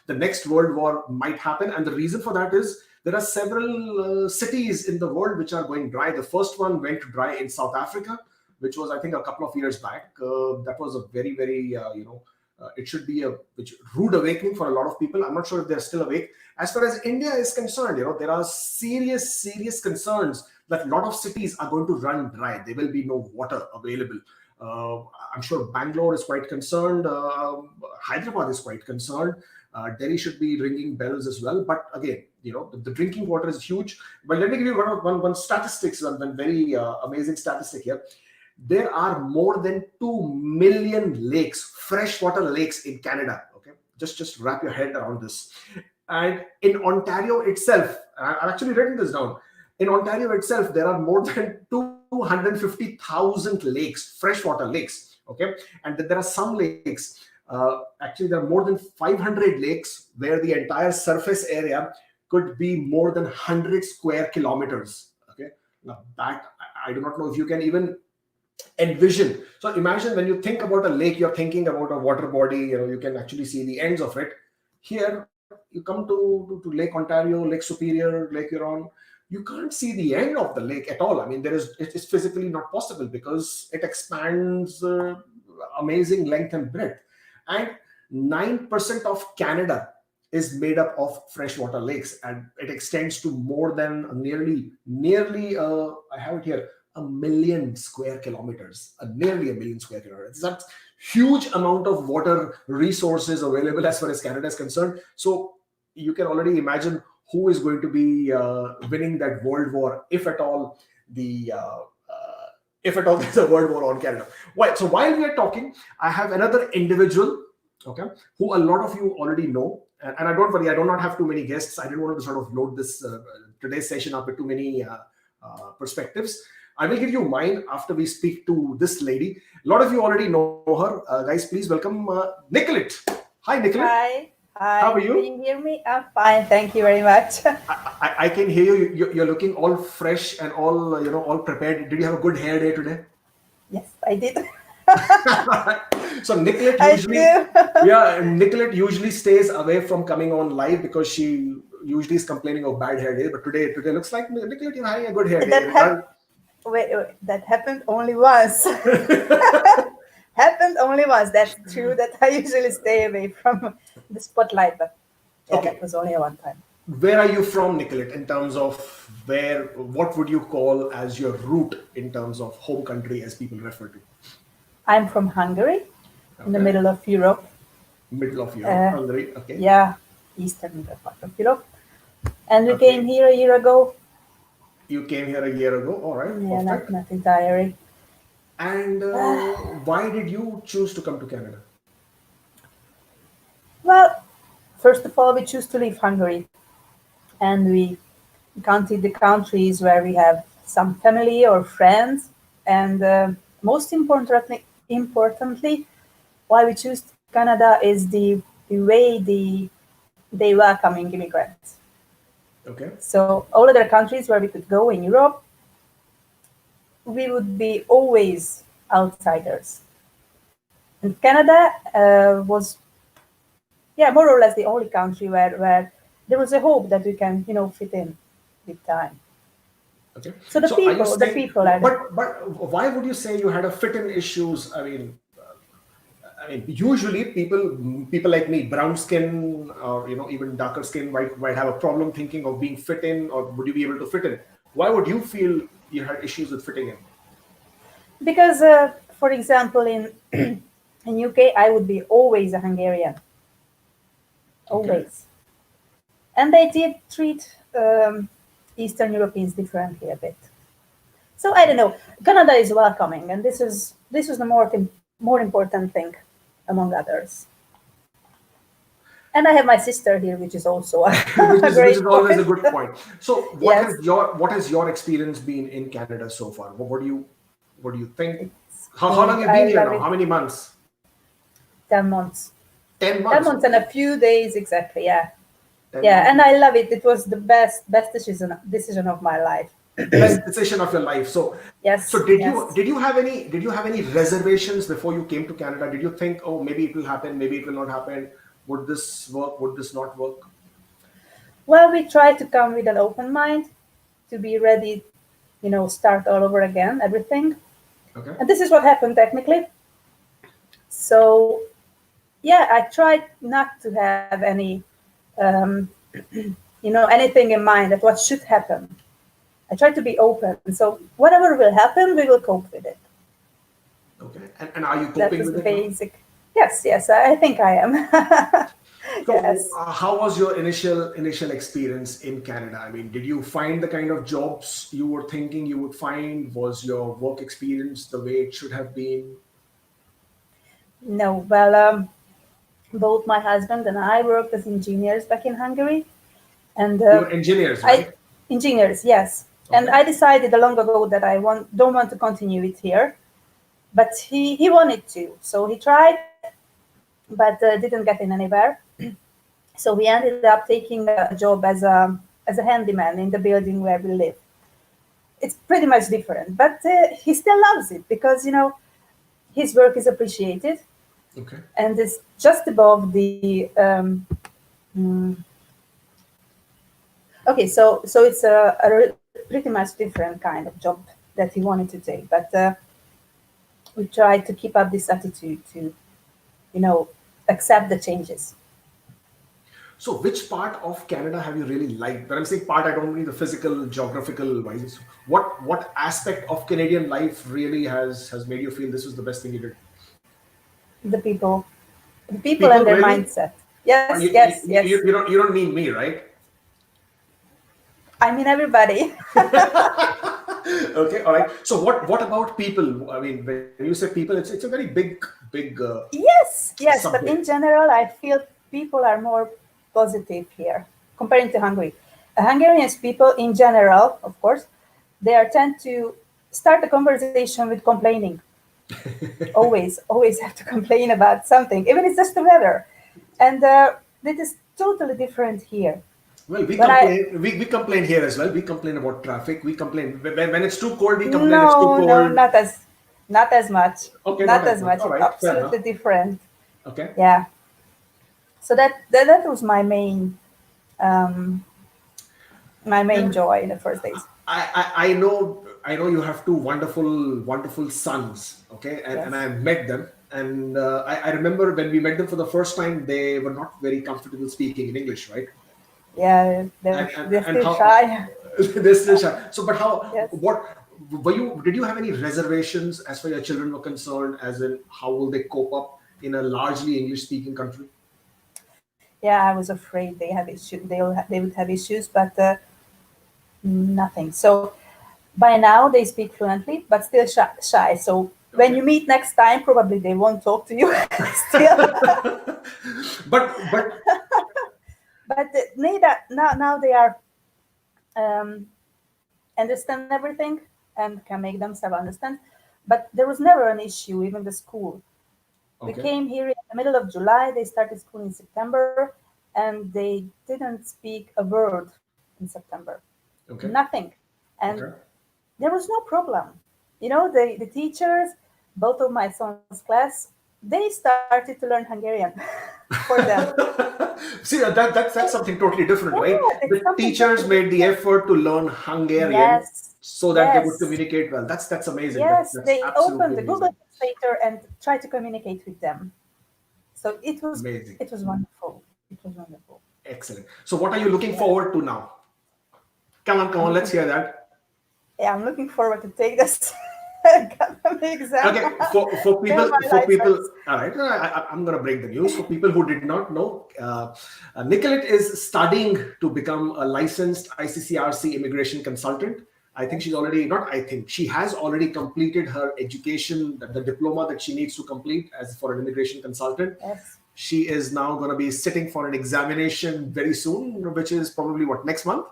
Speaker 1: the next world war might happen. And the reason for that is there are several cities in the world which are going dry. The first one went dry in South Africa, which was, I think, a couple of years back. That was a very, very, it should be a rude awakening for a lot of people. I'm not sure if they're still awake. As far as India is concerned, there are serious concerns that a lot of cities are going to run dry. There will be no water available. I'm sure Bangalore is quite concerned. Hyderabad is quite concerned. Delhi should be ringing bells as well. But again, the drinking water is huge. But let me give you one statistics, one very amazing statistic here. There are more than 2 million lakes, freshwater lakes in Canada. Okay, just wrap your head around this. And in Ontario itself, I've actually written this down. In Ontario itself, there are more than 250,000 lakes, freshwater lakes. Okay, and there are some lakes. Actually, there are more than 500 lakes where the entire surface area could be more than 100 square kilometers. Okay, now that I do not know if you can even envision. So imagine when you think about a lake, you're thinking about a water body. You can actually see the ends of it. Here, you come to Lake Ontario, Lake Superior, Lake Huron. You can't see the end of the lake at all. I mean, it's physically not possible because it expands amazing length and breadth. And 9% of Canada is made up of freshwater lakes, and it extends to more than nearly I have it here, 1 million square kilometers, nearly 1 million square kilometers. That's huge amount of water resources available as far as Canada is concerned. So you can already imagine who is going to be winning that world war, if at all there's a world war on Canada. So while we are talking, I have another individual, okay, who a lot of you already know. And I don't worry, I do not have too many guests. I didn't want to sort of load this today's session up with too many perspectives. I will give you mine after we speak to this lady. A lot of you already know her. Guys, please welcome Nikolett. Hi, Nikolett.
Speaker 3: Hi.
Speaker 1: How are you?
Speaker 3: Can you hear me? I'm fine. Thank you very much.
Speaker 1: I can hear you. You're looking all fresh and all prepared. Did you have a good hair day today?
Speaker 3: Yes, I did.
Speaker 1: So Nikolett Nikolett usually stays away from coming on live because she usually is complaining of bad hair day. But today looks like Nikolett, you're having a good hair day.
Speaker 3: Wait, that happened only once. Happened only once. That's true that I usually stay away from the spotlight, but that was only one time.
Speaker 1: Where are you from, Nikolett, in terms of what would you call as your root in terms of home country, as people refer to?
Speaker 3: I'm from Hungary. in the
Speaker 1: Okay.
Speaker 3: middle of Europe.
Speaker 1: Middle of Europe,
Speaker 3: Uh,
Speaker 1: Hungary. Okay.
Speaker 3: yeah, eastern part of Europe. And we
Speaker 1: Okay.
Speaker 3: came here a year ago.
Speaker 1: You came here a year ago. All right.
Speaker 3: Yeah,
Speaker 1: Perfect.
Speaker 3: not entirely.
Speaker 1: And why did you choose to come to Canada?
Speaker 3: Well, first of all, we choose to leave Hungary, and we counted the countries where we have some family or friends, and most importantly, why we choose Canada is the way they welcoming immigrants.
Speaker 1: Okay.
Speaker 3: So all other countries where we could go in Europe, we would be always outsiders. And Canada was, yeah, more or less the only country where there was a hope that we can, fit in with time.
Speaker 1: Okay.
Speaker 3: So the
Speaker 1: So are you
Speaker 3: people, the
Speaker 1: saying,
Speaker 3: people are.
Speaker 1: but why would you say you had a fit-in issues? I mean, usually people like me, brown skin or even darker skin, might have a problem thinking of being fit in, or would you be able to fit in? Why would you feel you had issues with fitting in?
Speaker 3: Because, for example, in in UK, I would be always a Hungarian,
Speaker 1: Okay.
Speaker 3: always, and they did treat Eastern Europeans differently a bit. So I don't know. Canada is welcoming, and this is the more important thing, among others. And I have my sister here, which is also a,
Speaker 1: which
Speaker 3: a
Speaker 1: is which is
Speaker 3: great
Speaker 1: always a
Speaker 3: point.
Speaker 1: good point. So
Speaker 3: Yes,
Speaker 1: what has your experience been in Canada so far? What do you think?
Speaker 3: it's
Speaker 1: How long
Speaker 3: great.
Speaker 1: have you
Speaker 3: I
Speaker 1: been here
Speaker 3: love
Speaker 1: now?
Speaker 3: it.
Speaker 1: How many months?
Speaker 3: 10 months.
Speaker 1: 10
Speaker 3: 10
Speaker 1: months.
Speaker 3: months and
Speaker 1: Okay.
Speaker 3: a few days exactly. Yeah,
Speaker 1: 10
Speaker 3: yeah,
Speaker 1: months.
Speaker 3: and I love it. It was the best decision of my life.
Speaker 1: Best decision of your life. So
Speaker 3: Yes,
Speaker 1: did you
Speaker 3: yes.
Speaker 1: did you have any reservations before you came to Canada? Did you think, oh, maybe it will happen, maybe it will not happen? Would this work? Would this not work?
Speaker 3: Well, we try to come with an open mind to be ready, start all over again, everything.
Speaker 1: Okay.
Speaker 3: And this is what happened technically. So, yeah, I tried not to have any, um, anything in mind that what should happen. I try to be open. So, whatever will happen, we will cope with it.
Speaker 1: Okay. And are you
Speaker 3: That
Speaker 1: coping
Speaker 3: was
Speaker 1: with
Speaker 3: the
Speaker 1: it now?
Speaker 3: basic. Yes, I think I am.
Speaker 1: So,
Speaker 3: Yes.
Speaker 1: how was your initial experience in Canada? I mean, did you find the kind of jobs you were thinking you would find? Was your work experience the way it should have been?
Speaker 3: No, well, both my husband and I worked as engineers back in Hungary, and
Speaker 1: You were engineers,
Speaker 3: I
Speaker 1: right?
Speaker 3: engineers, yes. And
Speaker 1: Okay.
Speaker 3: I decided long ago that I don't want to continue it here, but he wanted to, so he tried, but didn't get in anywhere. So we ended up taking a job as a handyman in the building where we live. It's pretty much different, but he still loves it because his work is appreciated,
Speaker 1: Okay.
Speaker 3: and it's just above the. Mm, okay, so it's pretty much different kind of job that he wanted to take, but we try to keep up this attitude to accept the changes.
Speaker 1: So, which part of Canada have you really liked? When I'm saying part, I don't mean the physical, geographical wise. What aspect of Canadian life really has made you feel this was the best thing you did?
Speaker 3: The people
Speaker 1: People
Speaker 3: and their
Speaker 1: really?
Speaker 3: mindset. Yes,
Speaker 1: You, you,
Speaker 3: yes,
Speaker 1: you,
Speaker 3: yes.
Speaker 1: you don't mean me, right?
Speaker 3: I mean everybody.
Speaker 1: Okay, all right. So what about people? I mean, when you say people, it's a very big
Speaker 3: Yes, but
Speaker 1: subject.
Speaker 3: in general, I feel people are more positive here comparing to Hungary. Hungarians people in general, of course, they are tend to start a conversation with complaining. Always have to complain about something, even if it's just the weather. And this is totally different here.
Speaker 1: Well, we
Speaker 3: When I
Speaker 1: complain. We complain here as well. We complain about traffic. We complain when it's too cold. We complain it's too
Speaker 3: no,
Speaker 1: cold.
Speaker 3: not as much,
Speaker 1: Okay, not
Speaker 3: not
Speaker 1: as
Speaker 3: as
Speaker 1: much.
Speaker 3: much.
Speaker 1: All
Speaker 3: It's
Speaker 1: right, fair
Speaker 3: absolutely
Speaker 1: enough.
Speaker 3: different.
Speaker 1: Okay.
Speaker 3: Yeah. So that was um, my main
Speaker 1: Yeah.
Speaker 3: joy in the first days.
Speaker 1: I know you have two wonderful sons. Okay, and
Speaker 3: Yes.
Speaker 1: I met them, and I remember when we met them for the first time, they were not very comfortable speaking in English, right?
Speaker 3: Yeah,
Speaker 1: and and,
Speaker 3: they're
Speaker 1: and
Speaker 3: still
Speaker 1: how
Speaker 3: shy.
Speaker 1: they're still shy. So, but how?
Speaker 3: Yes.
Speaker 1: What were you? Did you have any reservations as far as your children were concerned? As in, how will they cope up? in a largely English-speaking country?
Speaker 3: Yeah, I was afraid they have issues. They would have issues, but nothing. So by now they speak fluently, but still shy. So when you meet next time, probably they won't talk to you still.
Speaker 1: but
Speaker 3: But now they are understand everything and can make themselves understand. But there was never an issue, even the school. We
Speaker 1: okay.
Speaker 3: came here in the middle of July. They started school in September, and they didn't speak a word in September.
Speaker 1: Okay.
Speaker 3: Nothing. And
Speaker 1: Okay.
Speaker 3: there was no problem. The teachers, both of my son's class, they started to learn Hungarian for them.
Speaker 1: See, that's something totally different,
Speaker 3: Yeah,
Speaker 1: right?
Speaker 3: it's
Speaker 1: The
Speaker 3: something
Speaker 1: teachers
Speaker 3: totally
Speaker 1: made the
Speaker 3: different.
Speaker 1: effort to learn Hungarian
Speaker 3: Yes,
Speaker 1: so that they would
Speaker 3: yes,
Speaker 1: communicate well. That's amazing.
Speaker 3: yes.
Speaker 1: That's
Speaker 3: They opened
Speaker 1: absolutely
Speaker 3: the Google
Speaker 1: amazing.
Speaker 3: Translator and tried to communicate with them. So
Speaker 1: Amazing.
Speaker 3: it was wonderful. It was wonderful.
Speaker 1: Excellent. So what are you looking
Speaker 3: Yeah.
Speaker 1: forward to now? Come
Speaker 3: I'm
Speaker 1: on, let's
Speaker 3: looking
Speaker 1: hear that.
Speaker 3: Yeah, I'm looking forward to take this exam.
Speaker 1: Okay, for
Speaker 3: Fail
Speaker 1: people,
Speaker 3: my license.
Speaker 1: all right, I'm going to break the news. For people who did not know, Nikolett is studying to become a licensed ICCRC immigration consultant. I think she's already, not I think, she has already completed her education, the diploma that she needs to complete as for an immigration consultant.
Speaker 3: Yes.
Speaker 1: She is now going to be sitting for an examination very soon, which is probably what, next month?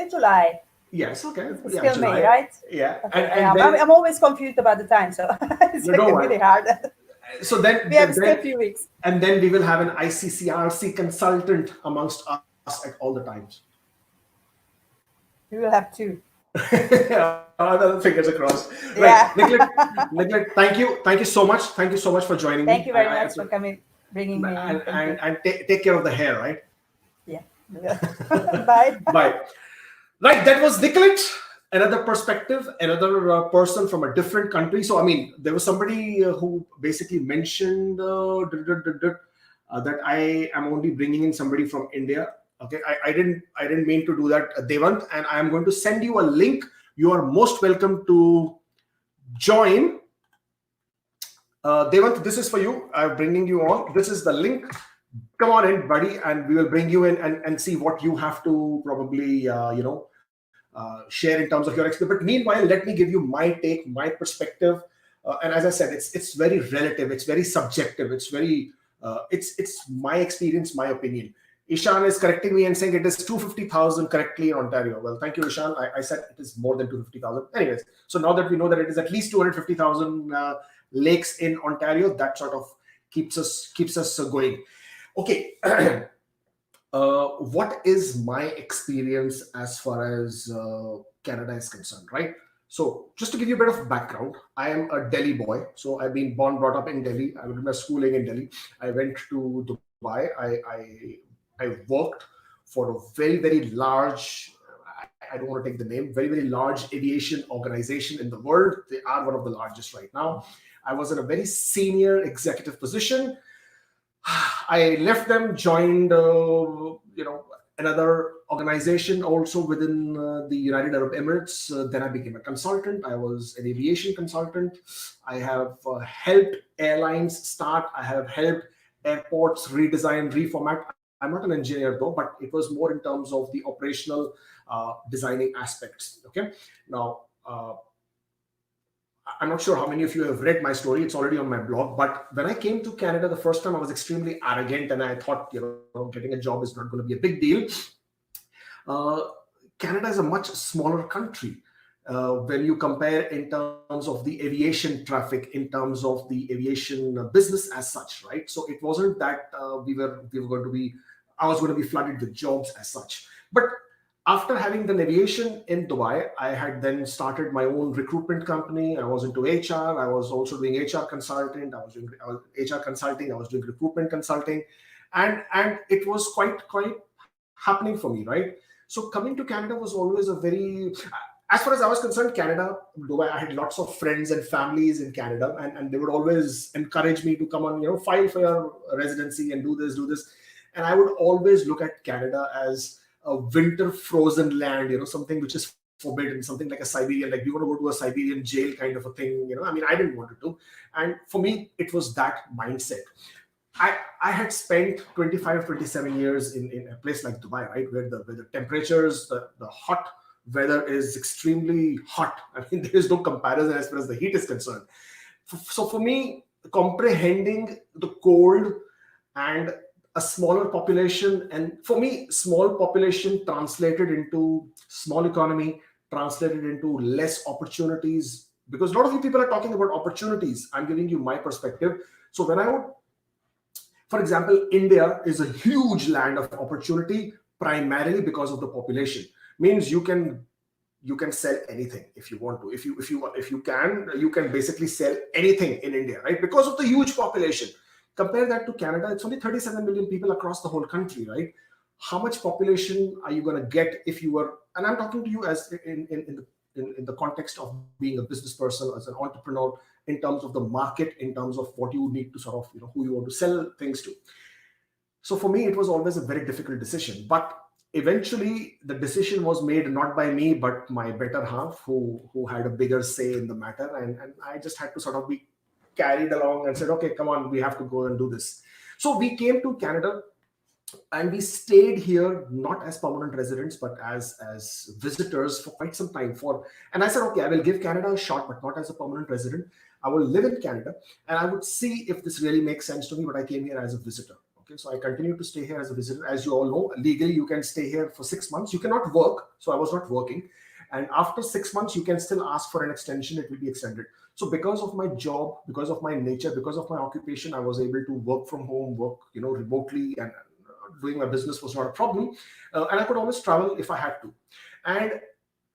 Speaker 3: July.
Speaker 1: Yes, okay.
Speaker 3: It's
Speaker 1: Yeah,
Speaker 3: still
Speaker 1: July.
Speaker 3: May, right?
Speaker 1: Yeah.
Speaker 3: Okay,
Speaker 1: And then,
Speaker 3: I'm always confused about the time, so it's
Speaker 1: no, don't
Speaker 3: really
Speaker 1: worry.
Speaker 3: hard.
Speaker 1: So then,
Speaker 3: We have still a few weeks.
Speaker 1: and then we will have an ICCRC consultant amongst us at all the times.
Speaker 3: We will have two.
Speaker 1: Fingers crossed.
Speaker 3: Yeah.
Speaker 1: Right, Nikolett, thank you so much. Thank you so much for joining me.
Speaker 3: Thank you very much for coming, bringing me in.
Speaker 1: And take care of the hair, right?
Speaker 3: Yeah. Bye.
Speaker 1: Bye. Right, that was Nikolett. Another perspective, another person from a different country. So, I mean, there was somebody who basically mentioned that I am only bringing in somebody from India. Okay, I didn't mean to do that, Devant, and I am going to send you a link. You are most welcome to join. Devant, this is for you. I'm bringing you on. This is the link. Come on in, buddy, and we will bring you in and see what you have to probably, share in terms of your experience. But meanwhile, let me give you my take, my perspective. And as I said, it's very relative. It's very subjective. It's very, it's my experience, my opinion. Ishan is correcting me and saying it is 250,000 correctly in Ontario. Well, thank you, Ishan. I said it is more than 250,000. Anyways, so now that we know that it is at least 250,000 lakes in Ontario, that sort of keeps us going. Okay. What is my experience as far as Canada is concerned, right? So just to give you a bit of background, I am a Delhi boy. So I've been born, brought up in Delhi. I did my schooling in Delhi. I went to Dubai. I worked for a very, very large, I don't want to take the name, very, very large aviation organization in the world. They are one of the largest right now. I was in a very senior executive position. I left them, joined, another organization also within the United Arab Emirates. Then I became a consultant. I was an aviation consultant. I have helped airlines start. I have helped airports redesign, reformat. I'm not an engineer though, but it was more in terms of the operational designing aspects. Okay. Now, I'm not sure how many of you have read my story. It's already on my blog. But when I came to Canada the first time, I was extremely arrogant and I thought, getting a job is not going to be a big deal. Canada is a much smaller country when you compare in terms of the aviation traffic, in terms of the aviation business as such, right? So it wasn't that I was going to be flooded with jobs as such. But after having done aviation in Dubai, I had then started my own recruitment company. I was into HR. I was also doing HR consulting. I was doing recruitment consulting, and it was quite happening for me, right? So coming to Canada was always a very, as far as I was concerned, Canada, Dubai, I had lots of friends and families in Canada, and they would always encourage me to come on, file for your residency and do this, and I would always look at Canada as a winter frozen land, something which is forbidden, something like a Siberian, like you want to go to a Siberian jail kind of a thing. I mean, I didn't want to do. And for me, it was that mindset. I had spent 25, 27 years in a place like Dubai, right, where the temperatures, the hot weather is extremely hot. I mean, there is no comparison as far as the heat is concerned. So for me, comprehending the cold and a smaller population, and for me, small population translated into small economy, translated into less opportunities, because a lot of you people are talking about opportunities. I'm giving you my perspective. So when I would, for example, India is a huge land of opportunity, primarily because of the population. Means you can sell anything if you want to. If you can basically sell anything in India, right? Because of the huge population. Compare that to Canada. It's only 37 million people across the whole country, right? How much population are you going to get if you were? And I'm talking to you as in the context of being a business person, as an entrepreneur, in terms of the market, in terms of what you need to sort of, who you want to sell things to. So for me, it was always a very difficult decision. But eventually, the decision was made not by me, but my better half, who had a bigger say in the matter. And I just had to sort of be carried along and said, okay, come on, we have to go and do this. So we came to Canada and we stayed here, not as permanent residents, but as visitors for quite some time. And I said, okay, I will give Canada a shot, but not as a permanent resident. I will live in Canada and I would see if this really makes sense to me, but I came here as a visitor. Okay, so I continued to stay here as a visitor. As you all know, legally, you can stay here for 6 months. You cannot work. So I was not working. And after 6 months, you can still ask for an extension. It will be extended. So because of my job, because of my nature, because of my occupation, I was able to work from home, work, remotely, and doing my business was not a problem. And I could always travel if I had to. And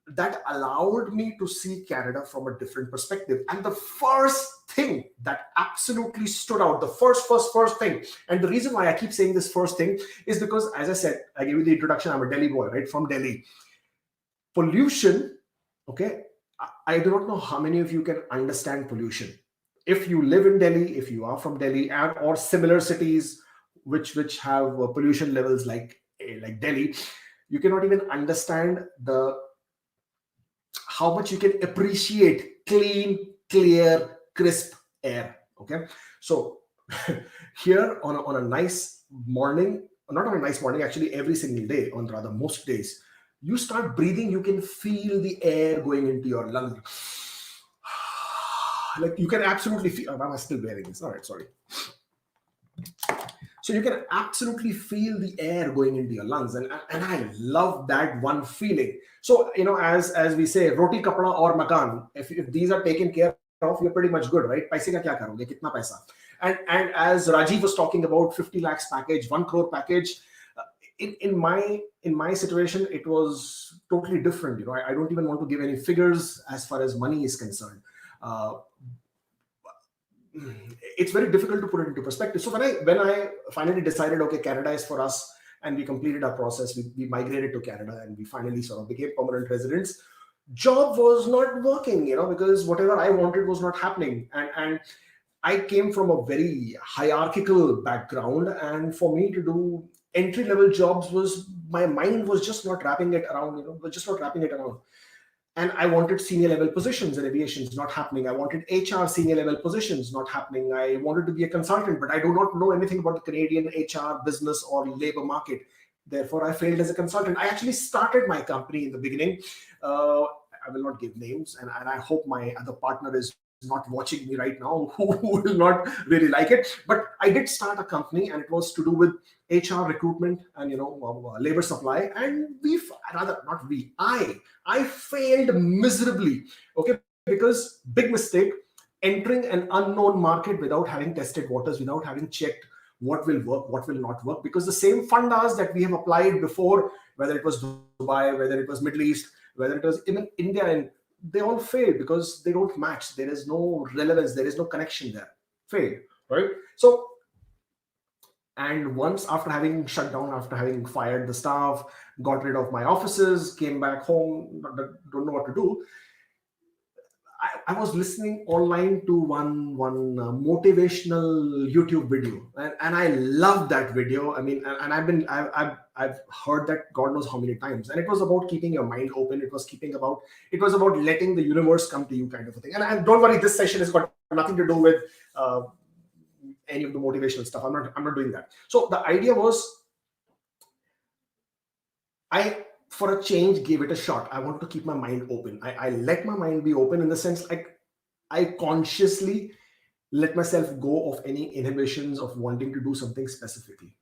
Speaker 1: that allowed me to see Canada from a different perspective. And the first thing that absolutely stood out, the first thing, and the reason why I keep saying this first thing is because, as I said, I gave you the introduction, I'm a Delhi boy, right, from Delhi. Pollution, okay, I do not know how many of you can understand pollution. If you live in Delhi, if you are from Delhi or similar cities which have pollution levels like Delhi, you cannot even understand how much you can appreciate clean, clear, crisp air. Okay, so here on a nice morning, not on a nice morning, actually every single day, on rather most days, you start breathing, you can feel the air going into your lungs. Like you can absolutely feel. I'm still wearing this. All right, sorry. So you can absolutely feel the air going into your lungs, and I love that one feeling. So as we say, roti, kapda or makan. If these are taken care of, you're pretty much good, right? Paise ka kya karoge? Kitna paisa? And as Rajeev was talking about 50 lakhs package, 1 crore package. In my situation, it was totally different. I don't even want to give any figures as far as money is concerned. It's very difficult to put it into perspective. So when I finally decided, okay, Canada is for us, and we completed our process, we migrated to Canada, and we finally sort of became permanent residents. Job was not working, because whatever I wanted was not happening, and I came from a very hierarchical background, and for me to do entry-level jobs my mind was just not wrapping it around, And I wanted senior level positions in aviation, not happening. I wanted HR senior level positions, not happening. I wanted to be a consultant, but I do not know anything about the Canadian HR business or labor market. Therefore, I failed as a consultant. I actually started my company in the beginning. I will not give names, and I hope my other partner is not watching me right now, who will not really like it. But I did start a company, and it was to do with HR recruitment and labor supply. And I failed miserably. Okay, because big mistake, entering an unknown market without having tested waters, without having checked what will work, what will not work. Because the same fundas that we have applied before, whether it was Dubai, whether it was Middle East, whether it was even India, and they all failed because they don't match. There is no relevance. There is no connection there. Failed, right? So, and once after having shut down, after having fired the staff, got rid of my offices, came back home, don't know what to do. I was listening online to one motivational YouTube video, and I loved that video. I mean, and I've heard that God knows how many times, and it was about keeping your mind open. It was about letting the universe come to you, kind of a thing. And don't worry, this session has got nothing to do with any of the motivational stuff. I'm not doing that. So the idea was, I, for a change, gave it a shot. I want to keep my mind open. I let my mind be open in the sense, like, I consciously let myself go of any inhibitions of wanting to do something specifically.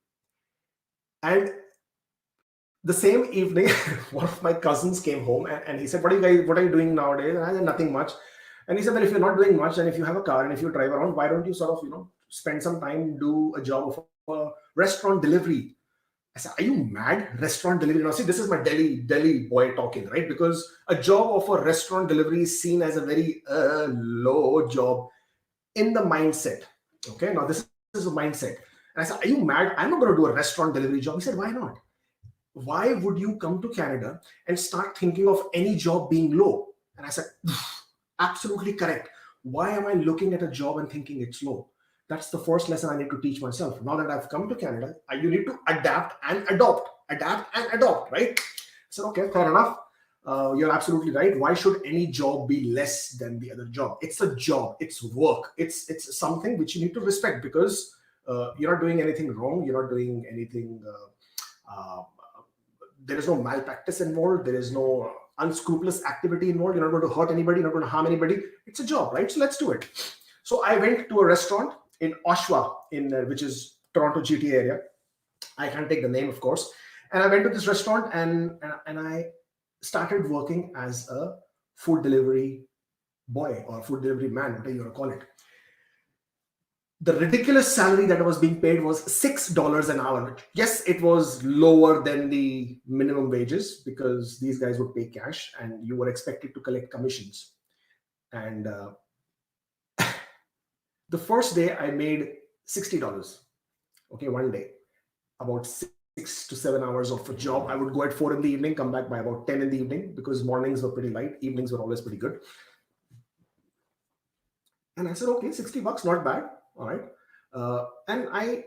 Speaker 1: And the same evening, one of my cousins came home, and he said, what are you doing nowadays? And I said, nothing much. And he said that if you're not doing much, and if you have a car and if you drive around, why don't you sort of, spend some time, do a job of a restaurant delivery? I said, are you mad? Restaurant delivery? Now, see, this is my Delhi boy talking, right? Because a job of a restaurant delivery is seen as a very low job in the mindset. Okay, now this is a mindset. And I said, are you mad? I'm not going to do a restaurant delivery job. He said, why not? Why would you come to Canada and start thinking of any job being low? And I said, absolutely correct. Why am I looking at a job and thinking it's low? That's the first lesson I need to teach myself. Now that I've come to Canada, you need to adapt and adopt, right? I said, okay, fair enough. You're absolutely right. Why should any job be less than the other job? It's a job, it's work. It's something which you need to respect, because you're not doing anything wrong. You're not doing anything, there is no malpractice involved. There is no unscrupulous activity involved. You're not going to hurt anybody, you're not going to harm anybody. It's a job, right? So let's do it. So I went to a restaurant in Oshawa, which is Toronto GTA area. I can't take the name, of course. And I went to this restaurant, and I started working as a food delivery boy or food delivery man, whatever you want to call it. The ridiculous salary that I was being paid was $6 an hour. Yes, it was lower than the minimum wages, because these guys would pay cash and you were expected to collect commissions. And the first day I made $60. Okay, one day, about 6 to 7 hours of a job. I would go at 4 in the evening, come back by about 10 in the evening, because mornings were pretty light, evenings were always pretty good. And I said, okay, $60, not bad. All right. And I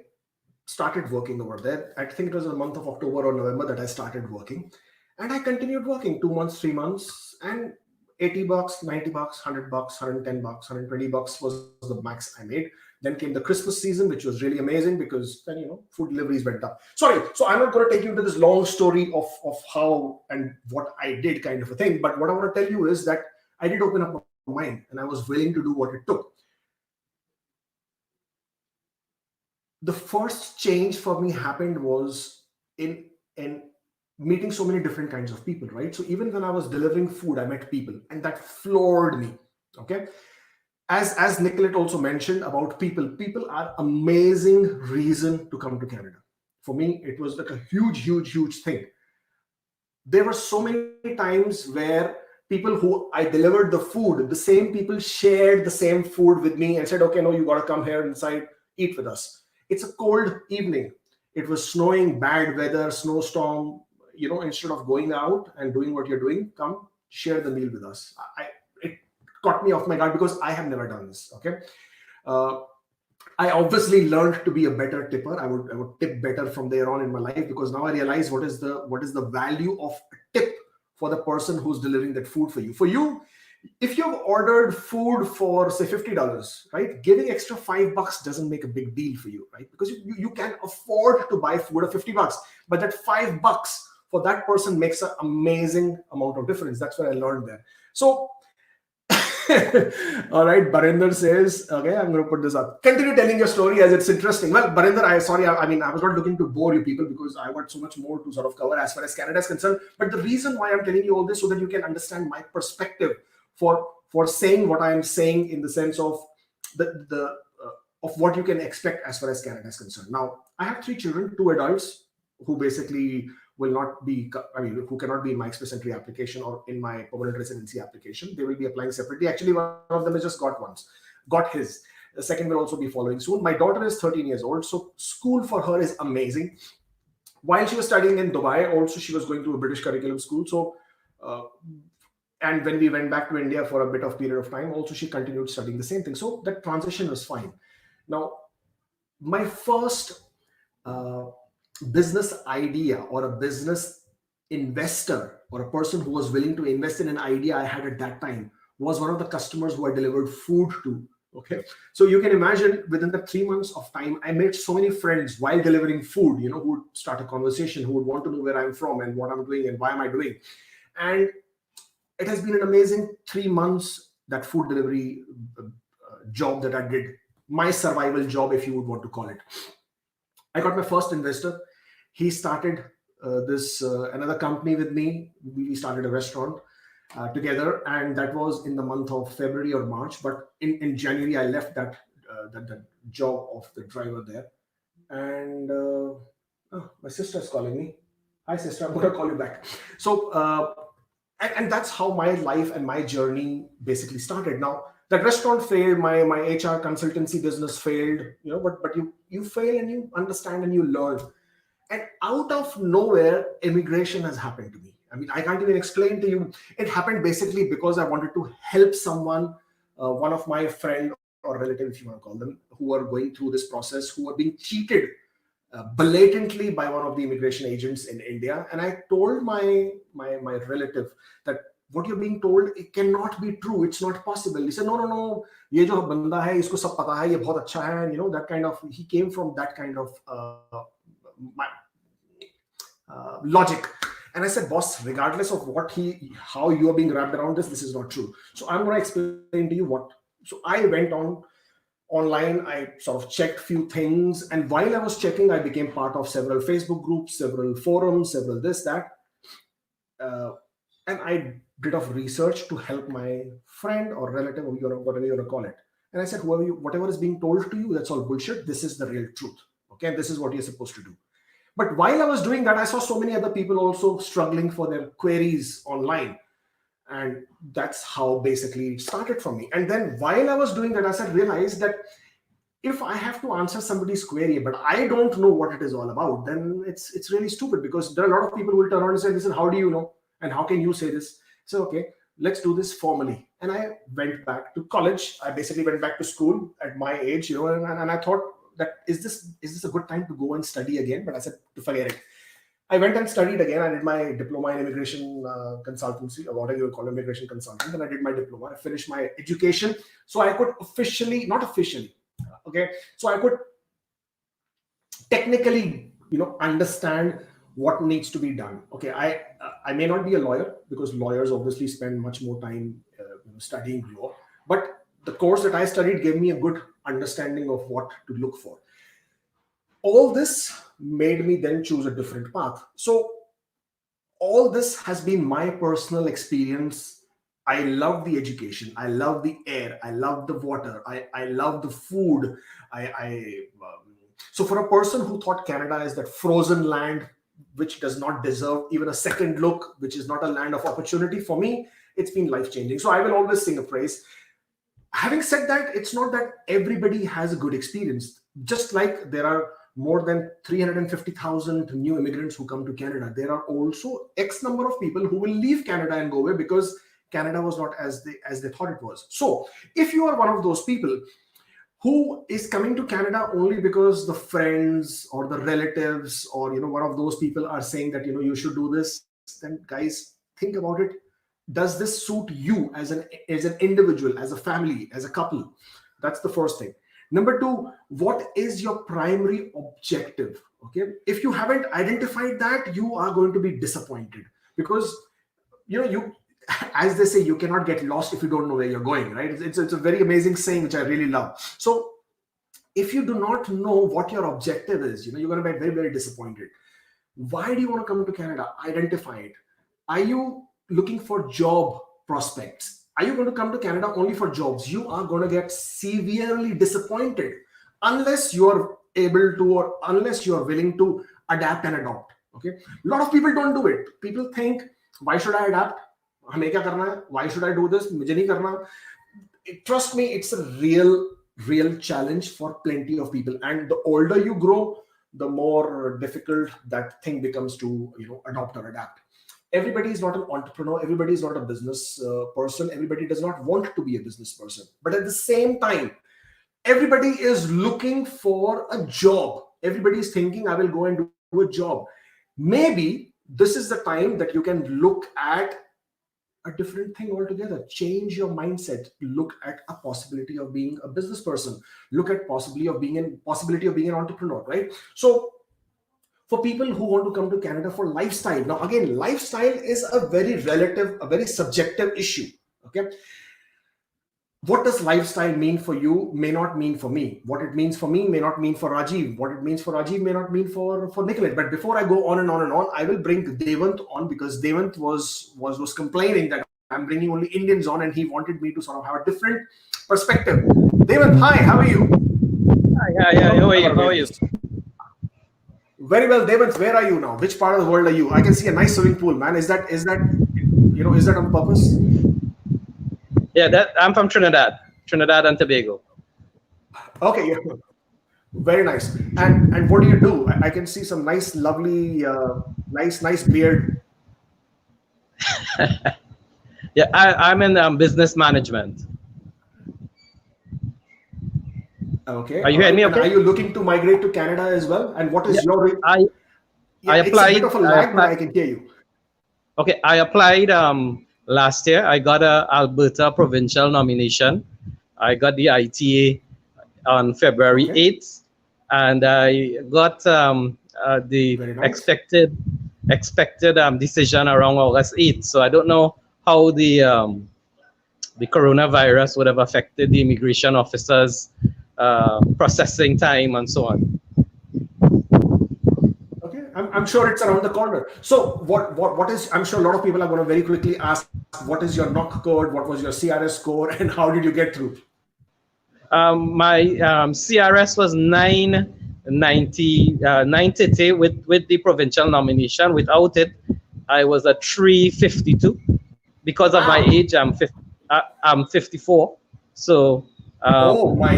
Speaker 1: started working over there. I think it was in the month of October or November that I started working. And I continued working 2 months, 3 months, and $80, $90, $100, $110, $120 was the max I made. Then came the Christmas season, which was really amazing, because then, food deliveries went up. Sorry, so I'm not going to take you into this long story of how and what I did, kind of a thing. But what I want to tell you is that I did open up my mind, and I was willing to do what it took. The first change for me happened was in meeting so many different kinds of people, right? So even when I was delivering food, I met people, and that floored me. Okay. As Nikolett also mentioned about people are amazing reason to come to Canada. For me, it was like a huge thing. There were so many times where people who I delivered the food, the same people shared the same food with me and said, okay, no, you got to come here inside, eat with us. It's a cold evening. It was snowing, bad weather, snowstorm. Instead of going out and doing what you're doing, come share the meal with us. It caught me off my guard, because I have never done this. Okay. I obviously learned to be a better tipper. I would tip better from there on in my life, because now I realize what is the value of a tip for the person who's delivering that food for you. For you, if you've ordered food for, say, $50, right, giving extra $5 doesn't make a big deal for you, right? Because you can afford to buy food at $50, but that $5 for that person makes an amazing amount of difference. That's what I learned there. So, all right, Barinder says, okay, I'm going to put this up. Continue telling your story, as it's interesting. Well, Barinder, I was not looking to bore you people, because I want so much more to sort of cover as far as Canada is concerned. But the reason why I'm telling you all this, so that you can understand my perspective for saying what I'm saying, in the sense of of what you can expect as far as Canada is concerned. Now, I have 3 children, 2 adults who basically will not be, who cannot be in my express entry application or in my permanent residency application. They will be applying separately. Actually, one of them has just got his. The second will also be following soon. My daughter is 13 years old, so school for her is amazing. While she was studying in Dubai, also she was going to a British curriculum school. So And when we went back to India for a bit of period of time, also she continued studying the same thing. So that transition was fine. Now, my first uh, business idea or a business investor or a person who was willing to invest in an idea I had at that time was one of the customers who I delivered food to. Okay. So you can imagine within the 3 months of time, I made so many friends while delivering food, who would start a conversation, who would want to know where I'm from and what I'm doing and why am I doing. And it has been an amazing 3 months, that food delivery job that I did, my survival job, if you would want to call it. I got my first investor. He started this another company with me. We started a restaurant together, and that was in the month of February or March. But in January, I left that job of the driver there. And oh, my sister's calling me. Hi, sister. I'm going to call you back. So, and that's how my life and my journey basically started. Now, that restaurant failed. My HR consultancy business failed. But you fail and you understand and you learn. And out of nowhere, immigration has happened to me. I mean, I can't even explain to you. It happened basically because I wanted to help someone, one of my friend or relative, if you want to call them, who are going through this process, who are being cheated blatantly by one of the immigration agents in India. And I told my relative that what you're being told, it cannot be true. It's not possible. He said, no. Ye jo banda hai, isko sab pata hai, ye bahut acha hai. That kind of, he came from that kind of logic. And I said, boss, regardless of how you are being wrapped around this is not true. So I'm going to explain to you what. So I went online, I sort of checked few things. And while I was checking, I became part of several Facebook groups, several forums, several this, that. And I did of research to help my friend or relative, or whatever you want to call it. And I said, whatever is being told to you, that's all bullshit. This is the real truth. Okay. And this is what you're supposed to do. But while I was doing that, I saw so many other people also struggling for their queries online. And that's how basically it started for me. And then while I was doing that, I realized that if I have to answer somebody's query, but I don't know what it is all about, then it's really stupid, because there are a lot of people who will turn around and say, listen, how do you know? And how can you say this? So, okay, let's do this formally. And I went back to college. I basically went back to school at my age, and I thought that is this a good time to go and study again? But I said to forget it. I went and studied again. I did my diploma in immigration consultancy, or whatever you call immigration consultant. And I did my diploma. I finished my education. So I could not officially, okay. So I could technically, understand what needs to be done. Okay, I may not be a lawyer, because lawyers obviously spend much more time studying law. But the course that I studied gave me a good understanding of what to look for. All this made me then choose a different path. So all this has been my personal experience. I love the education. I love the air. I love the water. I love the food. So for a person who thought Canada is that frozen land which does not deserve even a second look, which is not a land of opportunity, for me, it's been life-changing. So I will always sing a praise. Having said that, it's not that everybody has a good experience. Just like there are more than 350,000 new immigrants who come to Canada, there are also X number of people who will leave Canada and go away because Canada was not as they thought it was. So if you are one of those people who is coming to Canada only because the friends or the relatives or one of those people are saying that you should do this, then guys, think about it. Does this suit you as an individual, as a family, as a couple? That's the first thing. Number two, what is your primary objective? Okay, if you haven't identified that, you are going to be disappointed, because you as they say, you cannot get lost if you don't know where you're going, right? It's a very amazing saying, which I really love. So if you do not know what your objective is, you're going to be very, very disappointed. Why do you want to come to Canada? Identify it. Are you looking for job prospects? Are you going to come to Canada only for jobs? You are going to get severely disappointed unless you are able to, or unless you are willing to adapt and adopt. Okay, a lot of people don't do it. People think, why should I adapt? हमें क्या करना है? Why should I do this? मुझे नहीं करना. Trust me, it's a real challenge for plenty of people. And the older you grow, the more difficult that thing becomes to adopt or adapt. everybody is not an entrepreneur, everybody is not a business person, everybody does not want to be a business person. But at the same time, everybody is looking for a job. Everybody is thinking, I will go and do a job. Maybe this is the time that you can look at a different thing altogether. Change your mindset. Look at a possibility of being a business person. Look at possibility of being an entrepreneur, right? So for people who want to come to Canada for lifestyle, now again, lifestyle is a very relative, a very subjective issue. Okay. What does lifestyle mean for you may not mean for me. What it means for me may not mean for Rajeev. What it means for Rajeev may not mean for Nikolett. But before I go on and on and on, I will bring Devant on, because Devant was complaining that I'm bringing only Indians on, and he wanted me to sort of have a different perspective. Devant, hi, how are you?
Speaker 4: Hi, how are you?
Speaker 1: Very well, Devant. Where are you now? Which part of the world are you? I can see a nice swimming pool, man. Is that on purpose?
Speaker 4: Yeah, I'm from Trinidad and Tobago.
Speaker 1: Okay, yeah. Very nice. And what do you do? I can see some nice, lovely, nice beard.
Speaker 4: Yeah, I'm in business management.
Speaker 1: Okay.
Speaker 4: Are you hearing me? Okay.
Speaker 1: Are you looking to migrate to Canada as well? And what is your?
Speaker 4: I applied.
Speaker 1: It's a bit of a lag, but I can hear you.
Speaker 4: Okay, I applied last year. I got a Alberta provincial nomination. I got the ITA on February 8th, and I got the expected decision around August 8th. So I don't know how the coronavirus would have affected the immigration officers' processing time and so on.
Speaker 1: I'm sure it's around the corner. So what is, I'm sure a lot of people are going to very quickly ask, what is your knock code? What was your CRS score? And how did you get through?
Speaker 4: My CRS was 990 with the provincial nomination. Without it, I was at 352. Because of my age, I'm 54. So.
Speaker 1: Oh my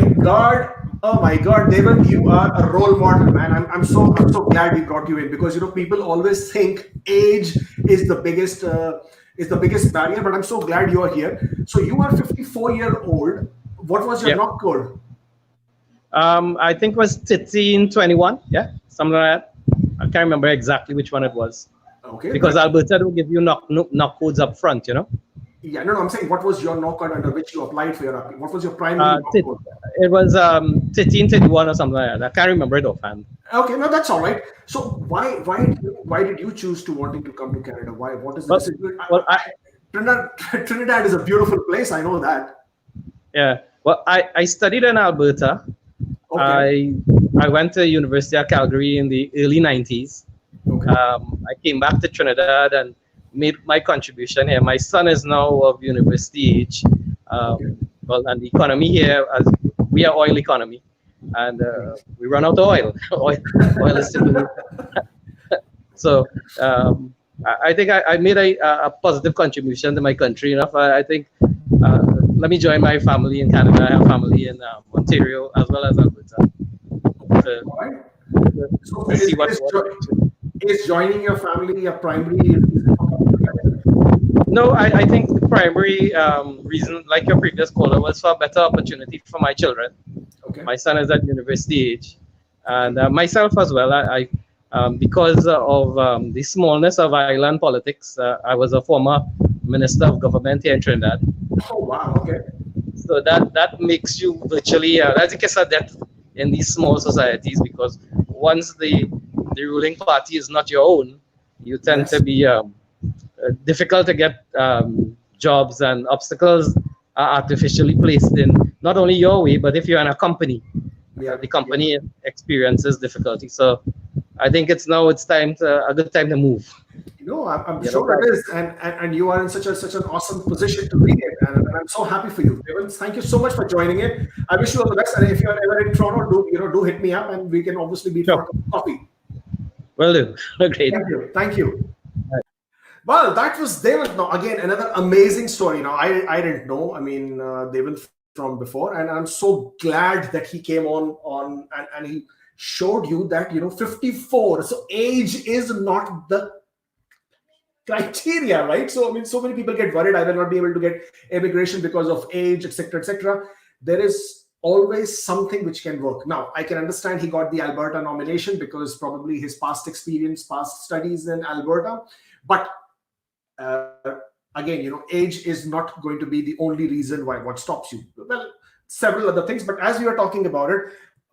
Speaker 1: God, Devant, you are a role model, man. I'm so glad we brought you in, because people always think age is the biggest barrier, but I'm so glad you are here. So you are 54-year-old. What was your knock code?
Speaker 4: I think it was 1321. Yeah, something like that. I can't remember exactly which one it was.
Speaker 1: Okay.
Speaker 4: Because Alberta will give you knock codes up front,
Speaker 1: Yeah, no, I'm saying, what was your knock code under which you applied for your applicant? What was your primary knock code?
Speaker 4: It was 1331 or something like that. I can't remember it offhand.
Speaker 1: Okay, no, that's all right. So why did you choose to wanting to come to Canada? What is the decision? Trinidad is a beautiful place. I know that.
Speaker 4: Yeah. Well, I studied in Alberta. Okay. I went to University of Calgary in the early 90s. Okay. I came back to Trinidad and made my contribution here. My son is now of university age. Well, and the economy here, as we are oil economy, and we run out of oil. oil is still. So I think I made a positive contribution to my country enough. I think let me join my family in Canada. I have family in Ontario as well as Alberta.
Speaker 1: Is joining your family a primary?
Speaker 4: No, I think the primary reason, like your previous caller, was for a better opportunity for my children. Okay. My son is at university age, and myself as well. I because of the smallness of island politics, I was a former minister of government here in Trinidad.
Speaker 1: Oh wow! Okay.
Speaker 4: So that makes you virtually that's a case of death in these small societies, because once the ruling party is not your own, you tend to be difficult to get jobs, and obstacles are artificially placed in not only your way, but if you're in a company, the company experiences difficulty. So I think it's time a good time to move.
Speaker 1: I'm sure it is, and you are in such an awesome position to be in, and I'm so happy for you. Thank you so much for joining in. I wish you all the best, and if you're ever in Toronto, do hit me up, and we can obviously meet for coffee.
Speaker 4: Will do. Great.
Speaker 1: Thank you. Well, that was Devant. Now, again, another amazing story. Now, I didn't know. I mean, Devant from before, and I'm so glad that he came on and he showed you that 54. So age is not the criteria, right? So I mean, so many people get worried I will not be able to get immigration because of age, etc., etc. There is always something which can work. Now I can understand he got the Alberta nomination because probably his past experience, past studies in Alberta, but uh, again, age is not going to be the only reason why what stops you. Well, several other things, but as we are talking about it,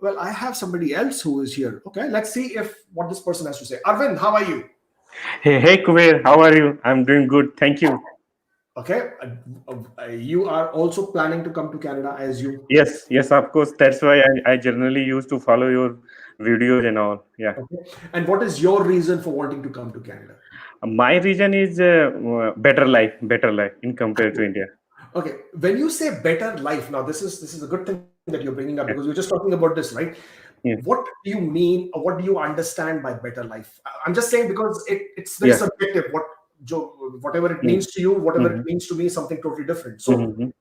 Speaker 1: well, I have somebody else who is here. Okay, let's see if what this person has to say. Arvind, how are you?
Speaker 5: Hey, Kubeir, how are you? I'm doing good, thank you.
Speaker 1: Okay, you are also planning to come to Canada as you.
Speaker 5: Yes, of course. That's why I generally used to follow your videos and all. Yeah.
Speaker 1: Okay, and what is your reason for wanting to come to Canada?
Speaker 5: My region is better life in compared to India.
Speaker 1: Okay, when you say better life, now this is a good thing that you're bringing up because we're just talking about this, right?
Speaker 5: Yeah.
Speaker 1: What do you mean, or what do you understand by better life? I'm just saying because it's very
Speaker 5: Yeah.
Speaker 1: subjective. Whatever it means to you, whatever it means to me, is something totally different. So,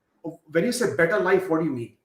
Speaker 1: when you say better life, what do you mean?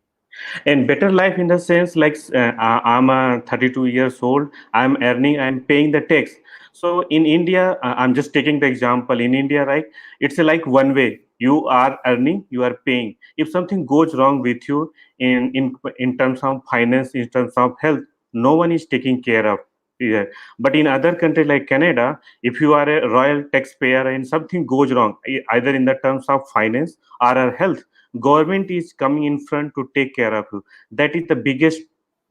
Speaker 5: And better life in the sense like I'm 32 years old, I'm earning, I'm paying the tax. So in India, I'm just taking the example. In India, right, it's like one way. You are earning, you are paying. If something goes wrong with you in terms of finance, in terms of health, no one is taking care of. Yeah. But in other countries like Canada, if you are a royal taxpayer and something goes wrong, either in the terms of finance or health, government is coming in front to take care of you. That is the biggest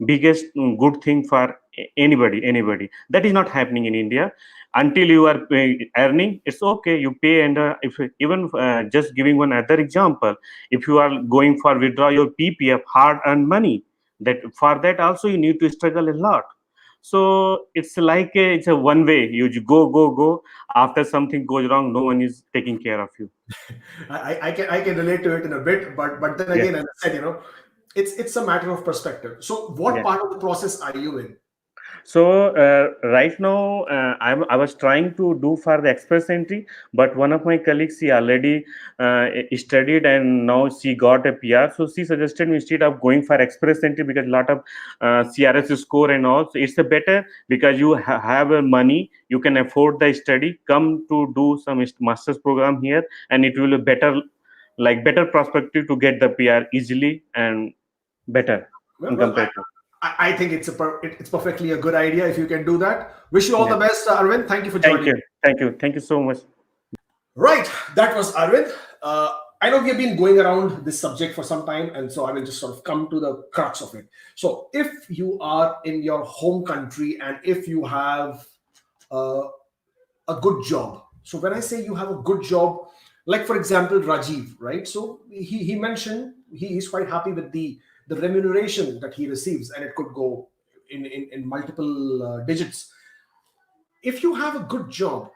Speaker 5: good thing for anybody. That is not happening in India. Until you are earning, it's okay, you pay. And if even just giving one other example, if you are going for withdraw your PPF, hard earned money, that for that also you need to struggle a lot. So it's like it's a one way. You go. After something goes wrong, no one is taking care of you.
Speaker 1: I can relate to it in a bit, but then again, as I said, it's a matter of perspective. So, what
Speaker 5: Yeah.
Speaker 1: part of the process are you in?
Speaker 5: So right now, I was trying to do for the express entry, but one of my colleagues, she already studied and now she got a PR. So she suggested me instead of going for express entry because a lot of CRS score and all. So it's a better because you have money, you can afford the study. Come to do some master's program here, and it will be better perspective to get the PR easily and better in
Speaker 1: Well,
Speaker 5: comparison.
Speaker 1: I think it's perfectly a good idea if you can do that. Wish you all the best, Arvind. Thank you for joining.
Speaker 5: Thank you so much.
Speaker 1: Right, that was Arvind. I know we have been going around this subject for some time, and so I will just sort of come to the crux of it. So, if you are in your home country and if you have uh, a good job, so when I say you have a good job, like for example, Rajeev, right? So he mentioned he's quite happy with the remuneration that he receives, and it could go in multiple digits. If you have a good job,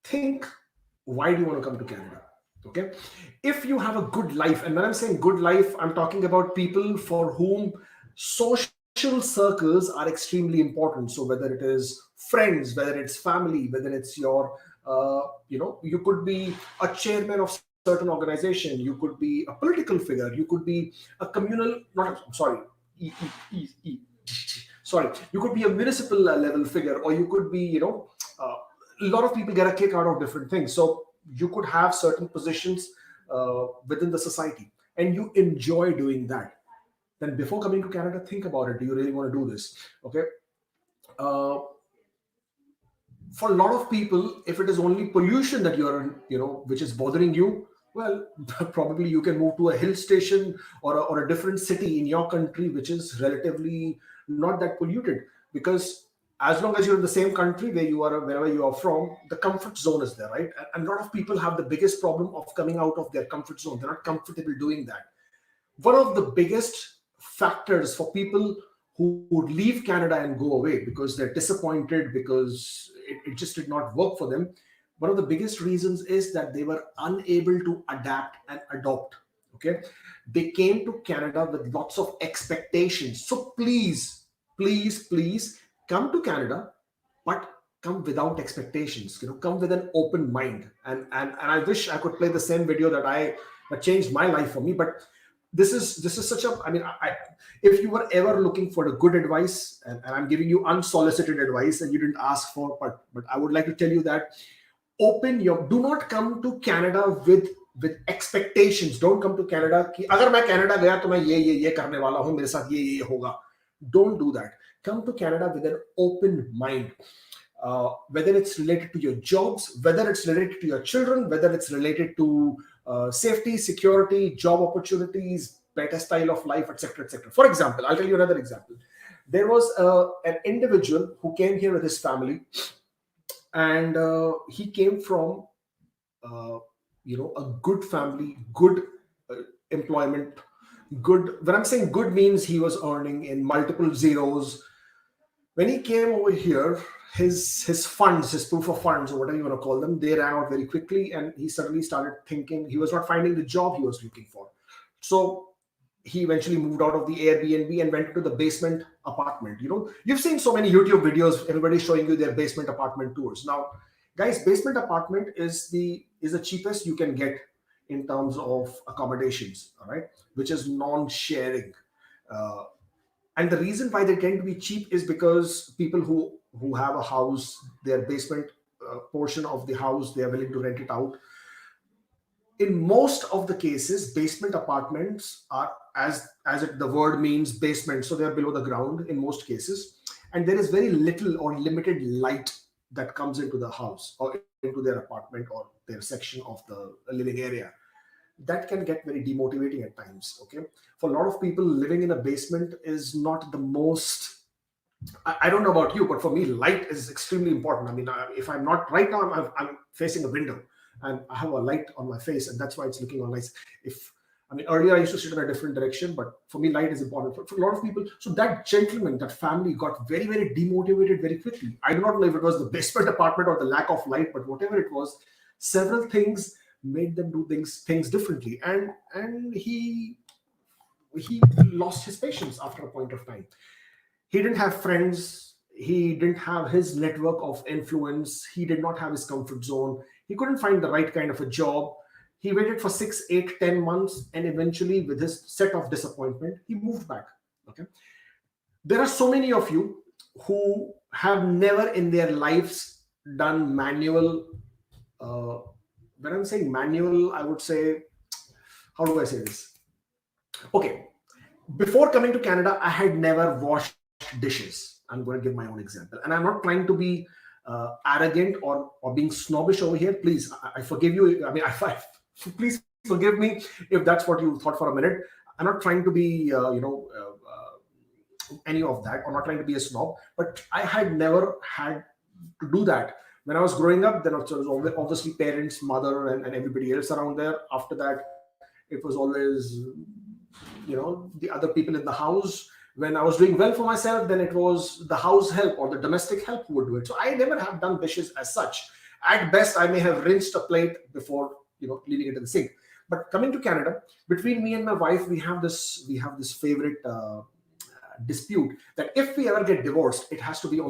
Speaker 1: think, why do you want to come to Canada? Okay, if you have a good life, and when I'm saying good life, I'm talking about people for whom social circles are extremely important. So whether it is friends, whether it's family, whether it's your you could be a chairman of certain organization, you could be a political figure, you could be a communal, not I'm sorry, sorry, you could be a municipal level figure, or you could be a lot of people get a kick out of different things. So you could have certain positions within the society and you enjoy doing that. Then before coming to Canada, think about it. Do you really want to do this? Okay. uh, for a lot of people, if it is only pollution that which is bothering you, well, probably you can move to a hill station or a different city in your country which is relatively not that polluted. Because as long as you're in the same country where you are, wherever you are from, the comfort zone is there, right? And a lot of people have the biggest problem of coming out of their comfort zone. They're not comfortable doing that. One of the biggest factors for people who would leave Canada and go away because they're disappointed, because it just did not work for them, one of the biggest reasons is that they were unable to adapt and adopt. Okay, they came to Canada with lots of expectations. So please come to Canada, but come without expectations. Come with an open mind. And I wish I could play the same video that changed my life for me. But this is such a, I mean, if you were ever looking for a good advice, and I'm giving you unsolicited advice and you didn't ask for, but I would like to tell you that do not come to Canada with expectations. Don't come to Canada कि अगर मैं Canada गया तो मैं ये करने वाला हूँ, मेरे साथ ये होगा. Don't do that. Come to Canada with an open mind. Whether it's related to your jobs, whether it's related to your children, whether it's related to safety, security, job opportunities, better style of life, etc., etc. For example, I'll tell you another example. There was an individual who came here with his family, and he came from a good family, good employment, good. When I'm saying good means he was earning in multiple zeros. When he came over here, his funds, his proof of funds, or whatever you want to call them, they ran out very quickly, and he suddenly started thinking he was not finding the job he was looking for. So he eventually moved out of the Airbnb and went to the basement apartment. You've seen so many YouTube videos, everybody's showing you their basement apartment tours. Now, guys, basement apartment is the cheapest you can get in terms of accommodations, all right, which is non-sharing. And the reason why they tend to be cheap is because people who have a house, their basement portion of the house, they are willing to rent it out. In most of the cases, basement apartments are, as the word means, basement, so they are below the ground in most cases, and there is very little or limited light that comes into the house or into their apartment or their section of the living area. That can get very demotivating at times. Okay, for a lot of people, living in a basement is not the most. I don't know about you, but for me, light is extremely important. I mean, if I'm not right now, I'm facing a window and I have a light on my face, and that's why it's looking all nice. Earlier I used to sit in a different direction, but for me, light is important for a lot of people. So that gentleman, that family got very, very demotivated very quickly. I do not know if it was the basement apartment or the lack of light, but whatever it was, several things made them do things differently, and he lost his patience after a point of time. He didn't have friends. He didn't have his network of influence. He did not have his comfort zone. He couldn't find the right kind of a job. He waited for 6, 8, 10 months, and eventually, with his set of disappointment, he moved back. Okay. There are so many of you who have never in their lives done manual. When I'm saying manual, I would say, how do I say this? Okay. Before coming to Canada, I had never washed dishes. I'm going to give my own example, and I'm not trying to be arrogant or being snobbish over here. Please, I forgive you. Please forgive me if that's what you thought for a minute. I'm not trying to be any of that, or not trying to be a snob, but I had never had to do that. When I was growing up, then it was obviously parents, mother, and everybody else around there. After that, it was always the other people in the house. When I was doing well for myself, then it was the house help or the domestic help who would do it. So I never have done dishes as such. At best, I may have rinsed a plate before leaving it in the sink. But coming to Canada, between me and my wife, we have this favorite dispute that if we ever get divorced, it has to be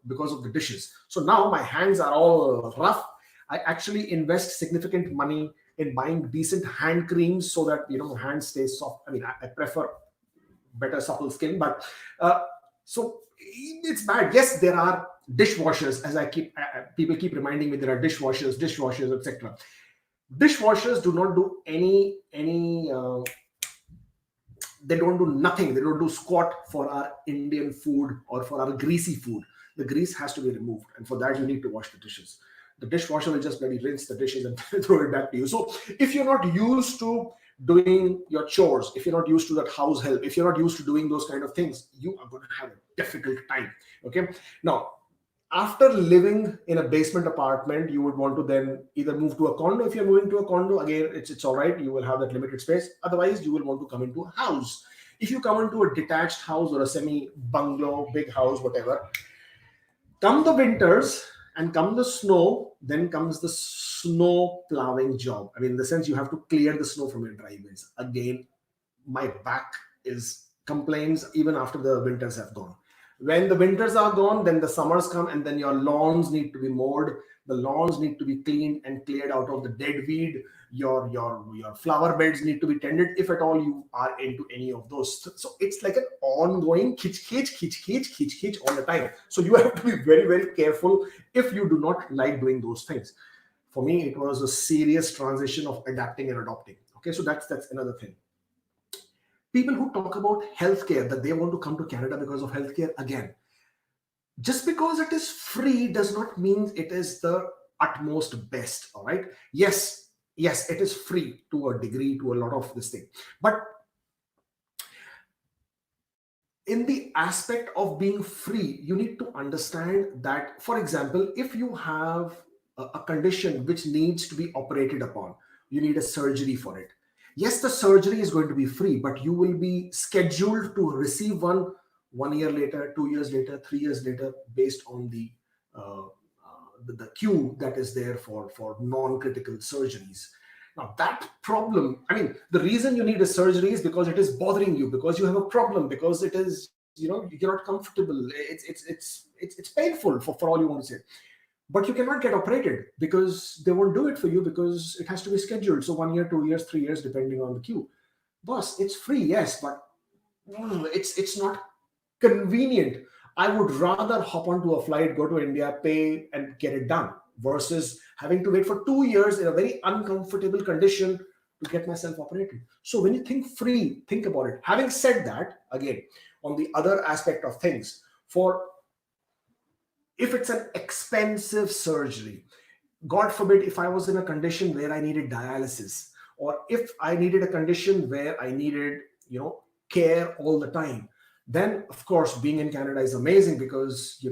Speaker 1: because of the dishes. So now my hands are all rough. I actually invest significant money in buying decent hand creams so that hands stay soft. I prefer better supple skin, but so it's bad. Yes, there are dishwashers, as people keep reminding me, there are dishwashers, etc. Dishwashers do not do any they don't do nothing. They don't do squat for our Indian food or for our greasy food. The grease has to be removed, and for that you need to wash the dishes. The dishwasher will just maybe rinse the dishes and throw it back to you. So if you're not used to doing your chores, if you're not used to that house help, if you're not used to doing those kind of things, you are going to have a difficult time. Okay. Now, after living in a basement apartment, you would want to then either move to a condo. If you're moving to a condo, again, it's all right. You will have that limited space. Otherwise, you will want to come into a house. If you come into a detached house or a semi-bungalow, big house, whatever, come the winters and come the snow, then comes the snow plowing job. In the sense you have to clear the snow from your driveways. Again, my back complains even after the winters have gone. When the winters are gone, then the summers come, and then your lawns need to be mowed. The lawns need to be cleaned and cleared out of the dead weed. Your flower beds need to be tended, if at all you are into any of those. So it's like an ongoing kitch all the time. So you have to be very, very careful if you do not like doing those things. For me, it was a serious transition of adapting and adopting. Okay, so that's another thing. People who talk about healthcare, that they want to come to Canada because of healthcare, again, just because it is free does not mean it is the utmost best. All right. Yes, it is free to a degree, to a lot of this thing. But in the aspect of being free, you need to understand that, for example, if you have a condition which needs to be operated upon, you need a surgery for it. Yes, the surgery is going to be free, but you will be scheduled to receive one year later, 2 years later, 3 years later, based on the queue that is there for non-critical surgeries. Now that problem, I mean, the reason you need a surgery is because it is bothering you, because you have a problem, because it is, you're not comfortable. It's painful for all you want to say. But you cannot get operated because they won't do it for you, because it has to be scheduled. So 1 year, 2 years, 3 years, depending on the queue. Boss, it's free, yes, but it's not convenient. I would rather hop onto a flight, go to India, pay, and get it done, versus having to wait for 2 years in a very uncomfortable condition to get myself operated. So when you think free, think about it. Having said that, again, on the other aspect of things, if it's an expensive surgery, God forbid, if I was in a condition where I needed dialysis, or if I needed a condition where I needed, care all the time, then of course being in Canada is amazing, because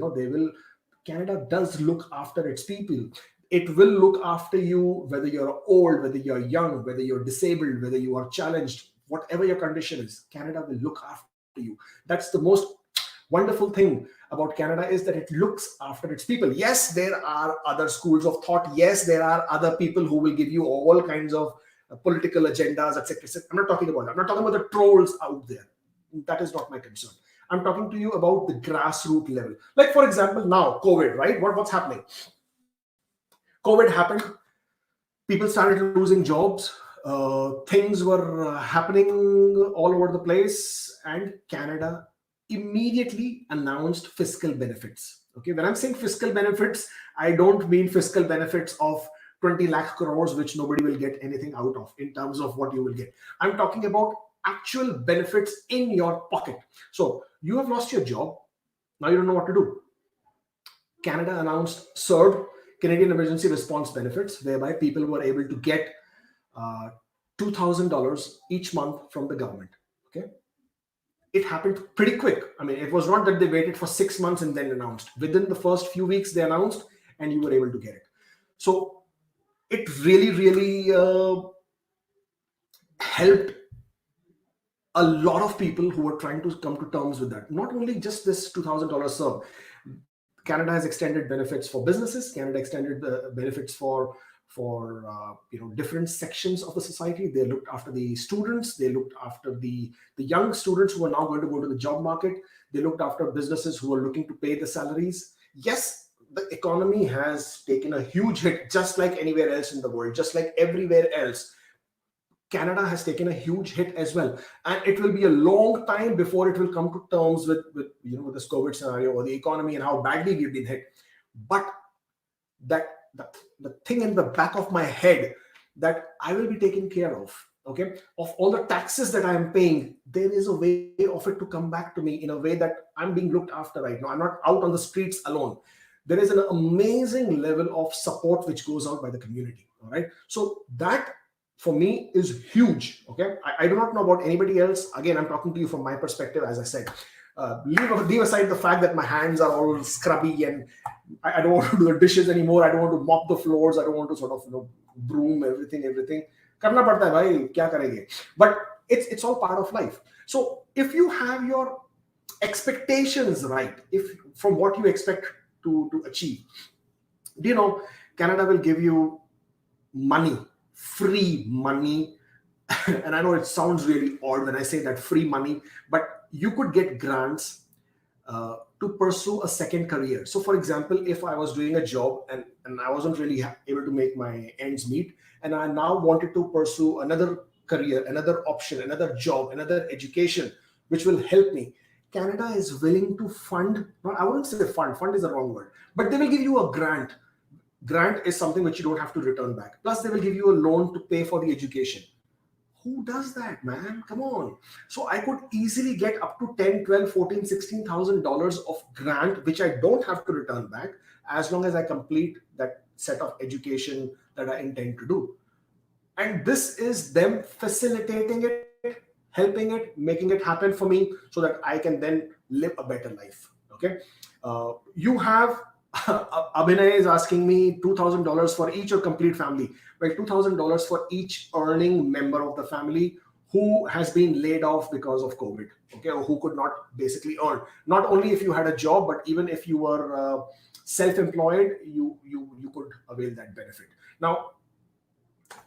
Speaker 1: Canada does look after its people. It will look after you, whether you're old, whether you're young, whether you're disabled, whether you are challenged, whatever your condition is, Canada will look after you. That's the most wonderful thing about Canada, is that it looks after its people. Yes, there are other schools of thought. Yes, there are other people who will give you all kinds of political agendas, etc. I'm not talking about that. I'm not talking about the trolls out there. That is not my concern. I'm talking to you about the grassroots level. Like, for example, now COVID, right? What's happening? COVID happened. People started losing jobs. Things were happening all over the place, and Canada immediately announced fiscal benefits. Okay, when I'm saying fiscal benefits, I don't mean fiscal benefits of 20 lakh crores, which nobody will get anything out of in terms of what you will get. I'm talking about actual benefits in your pocket. So you have lost your job. Now you don't know what to do. Canada announced CERB, Canadian Emergency Response Benefits, whereby people were able to get $2,000 each month from the government. Okay. It happened pretty quick. I mean, it was not that they waited for 6 months and then announced. Within the first few weeks, they announced, and you were able to get it. So it really, really helped a lot of people who were trying to come to terms with that. Not only just this $2,000 CERB. Canada has extended benefits for businesses. Canada extended the benefits for different sections of the society. They looked after the students. They looked after the young students who are now going to go to the job market. They looked after businesses who are looking to pay the salaries. Yes, the economy has taken a huge hit, just like anywhere else in the world, just like everywhere else. Canada has taken a huge hit as well, and it will be a long time before it will come to terms with this COVID scenario or the economy and how badly we've been hit. But the thing in the back of my head, that I will be taken care of, okay, of all the taxes that I am paying, there is a way of it to come back to me in a way that I'm being looked after right now. I'm not out on the streets alone. There is an amazing level of support which goes out by the community. All right, so that for me is huge. Okay, I do not know about anybody else. Again, I'm talking to you from my perspective, as I said. Leave aside the fact that my hands are all scrubby and I don't want to do the dishes anymore. I don't want to mop the floors. I don't want to sort of broom everything. Karna padta hai bhai, kya karenge? But it's all part of life. So if you have your expectations right, if from what you expect to achieve, Canada will give you money, free money. And I know it sounds really odd when I say that, free money, but you could get grants to pursue a second career. So for example, if I was doing a job and I wasn't really able to make my ends meet, and I now wanted to pursue another career, another option, another job, another education, which will help me, Canada is willing to fund, I wouldn't say fund is the wrong word, but they will give you a grant grant is something which you don't have to return back. Plus, they will give you a loan to pay for the education. Who does that, man? Come on. So I could easily get up to 10, 12, 14, $16,000 of grant, which I don't have to return back as long as I complete that set of education that I intend to do. And this is them facilitating it, helping it, making it happen for me so that I can then live a better life. Okay. You have Abhinay is asking me $2,000 for each or complete family. Well, $2,000 for each earning member of the family who has been laid off because of COVID, okay, or who could not basically earn. Not only if you had a job, but even if you were self-employed, you could avail that benefit. Now,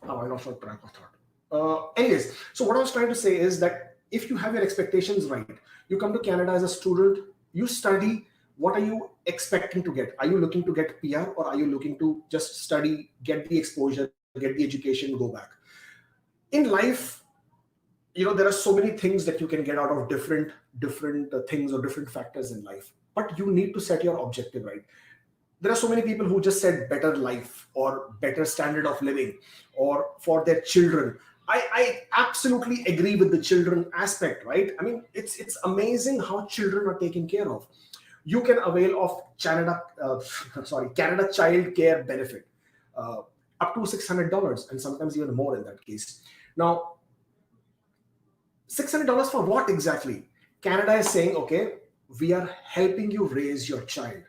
Speaker 1: I lost track of thought. Anyways, so what I was trying to say is that if you have your expectations right, you come to Canada as a student, you study. What are you expecting to get? Are you looking to get PR, or are you looking to just study, get the exposure, get the education, go back? In life, there are so many things that you can get out of different things or different factors in life, but you need to set your objective right. There are so many people who just said better life or better standard of living or for their children. I absolutely agree with the children aspect, right? I mean, it's amazing how children are taken care of. You can avail of Canada Child Care Benefit up to $600 and sometimes even more in that case. Now, $600 for what exactly? Canada is saying, okay, we are helping you raise your child.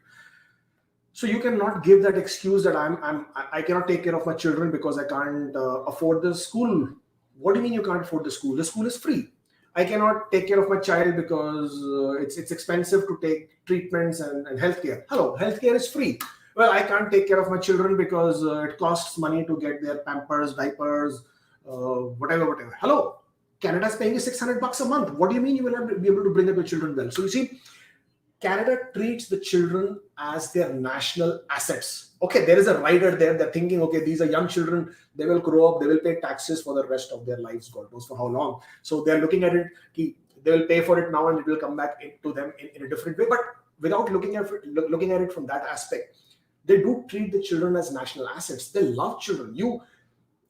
Speaker 1: So you cannot give that excuse that I cannot take care of my children because I can't afford the school. What do you mean you can't afford the school? The school is free. I cannot take care of my child because it's expensive to take treatments and healthcare. Hello, healthcare is free. Well, I can't take care of my children because it costs money to get their Pampers, diapers, whatever. Hello, Canada's paying you $600 a month. What do you mean you will not be able to bring up your children well? So you see, Canada treats the children as their national assets. Okay, there is a rider there. They're thinking, okay, these are young children. They will grow up. They will pay taxes for the rest of their lives. God knows for how long. So they're looking at it. They will pay for it now and it will come back to them in a different way. But without looking at it from that aspect, they do treat the children as national assets. They love children.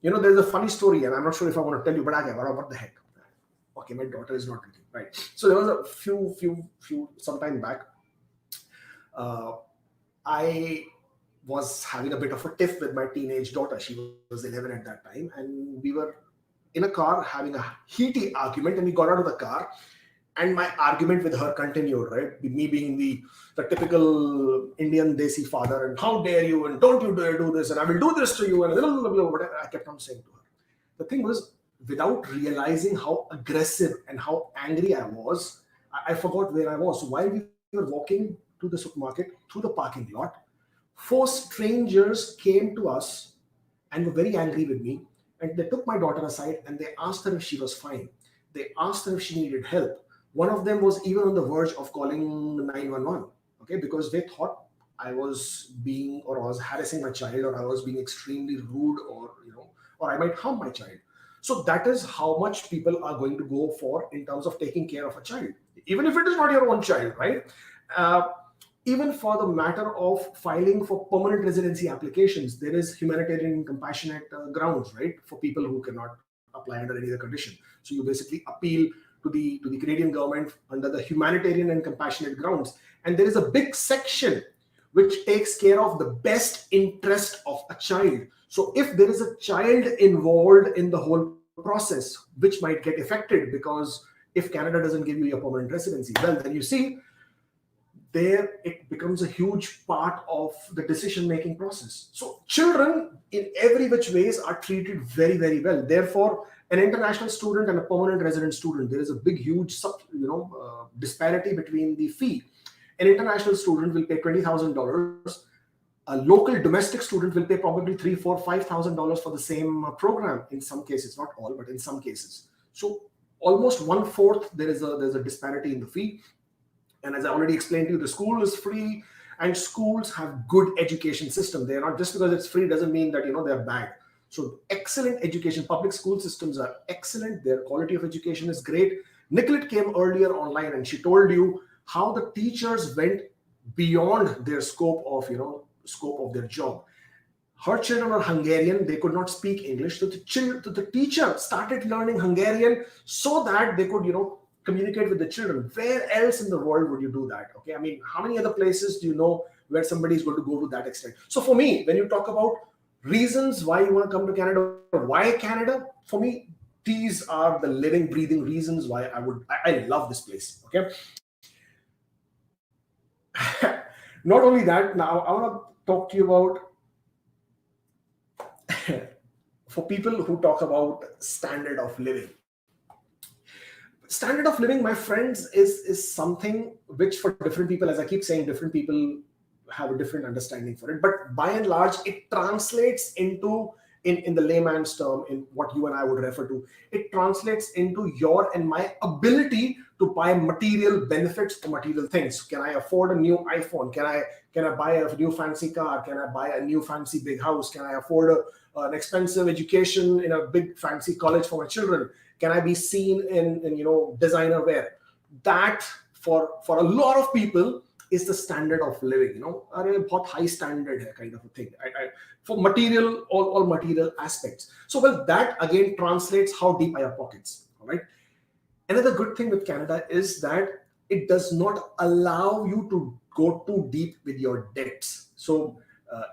Speaker 1: There's a funny story, and I'm not sure if I want to tell you, but what the heck? Okay, my daughter is not reading, right? So there was a few some time back. I was having a bit of a tiff with my teenage daughter. She was 11 at that time, and we were in a car having a heaty argument, and we got out of the car, and my argument with her continued, right? Me being the typical Indian Desi father, and how dare you, and don't you dare do this, and I will do this to you, and whatever I kept on saying to her. The thing was, without realizing how aggressive and how angry I was, I forgot where I was. So while we were walking to the supermarket through the parking lot, 4 strangers came to us and were very angry with me, and they took my daughter aside and they asked her if she was fine. They asked her if she needed help. One of them was even on the verge of calling 911, okay, because they thought I was harassing my child, or I was being extremely rude, or I might harm my child. So that is how much people are going to go for in terms of taking care of a child, even if it is not your own child, right? Even for the matter of filing for permanent residency applications, there is humanitarian and compassionate grounds, right, for people who cannot apply under any other condition. So you basically appeal to the Canadian government under the humanitarian and compassionate grounds, and there is a big section which takes care of the best interest of a child. So if there is a child involved in the whole process, which might get affected because if Canada doesn't give you a permanent residency, well, then you see, there it becomes a huge part of the decision-making process. So children in every which ways are treated very, very well. Therefore, an international student and a permanent resident student, there is a big, huge disparity between the fee. An international student will pay $20,000. A local domestic student will pay probably $3,000, $4,000, $5,000 for the same program. In some cases, not all, but in some cases. So almost 1/4 there's a disparity in the fee. And as I already explained to you, the school is free, and schools have good education system. They're not, just because it's free doesn't mean that they're bad. So excellent education, public school systems are excellent. Their quality of education is great. Nikolett came earlier online and she told you how the teachers went beyond their scope of their job. Her children are Hungarian. They could not speak English. So the teacher started learning Hungarian so that they could, communicate with the children. Where else in the world would you do that? Okay, I mean, how many other places do you know where somebody is going to go to that extent? So for me, when you talk about reasons why you want to come to Canada, why Canada, for me, these are the living, breathing reasons why I love this place. Okay. Not only that, now I want to talk to you about for people who talk about standard of living. Standard of living, my friends, is something which for different people, as I keep saying, different people have a different understanding for it. But by and large, it translates into, in the layman's term, in what you and I would refer to, it translates into your and my ability to buy material benefits or material things. Can I afford a new iPhone? Can I buy a new fancy car? Can I buy a new fancy big house? Can I afford an expensive education in a big fancy college for my children? Can I be seen in designer wear? That for a lot of people is the standard of living. A high standard kind of a thing. For material, all material aspects. So well, that again translates how deep are your pockets. All right. Another good thing with Canada is that it does not allow you to go too deep with your debts. So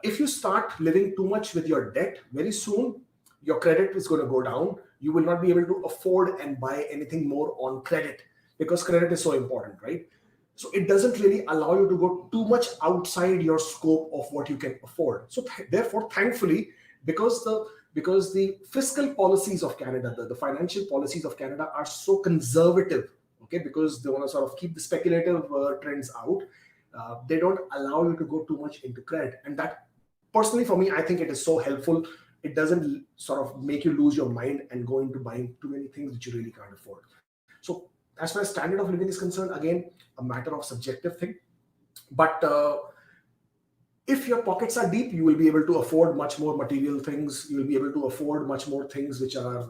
Speaker 1: if you start living too much with your debt, very soon your credit is going to go down. You will not be able to afford and buy anything more on credit because credit is so important, right? So it doesn't really allow you to go too much outside your scope of what you can afford. So therefore, thankfully, because the fiscal policies of Canada, the financial policies of Canada are so conservative, okay, because they want to sort of keep the speculative trends out, they don't allow you to go too much into credit. And that, personally for me, I think it is so helpful. It doesn't sort of make you lose your mind and go into buying too many things that you really can't afford. So as far as standard of living is concerned, again, a matter of subjective thing. But if your pockets are deep, you will be able to afford much more material things. You will be able to afford much more things which are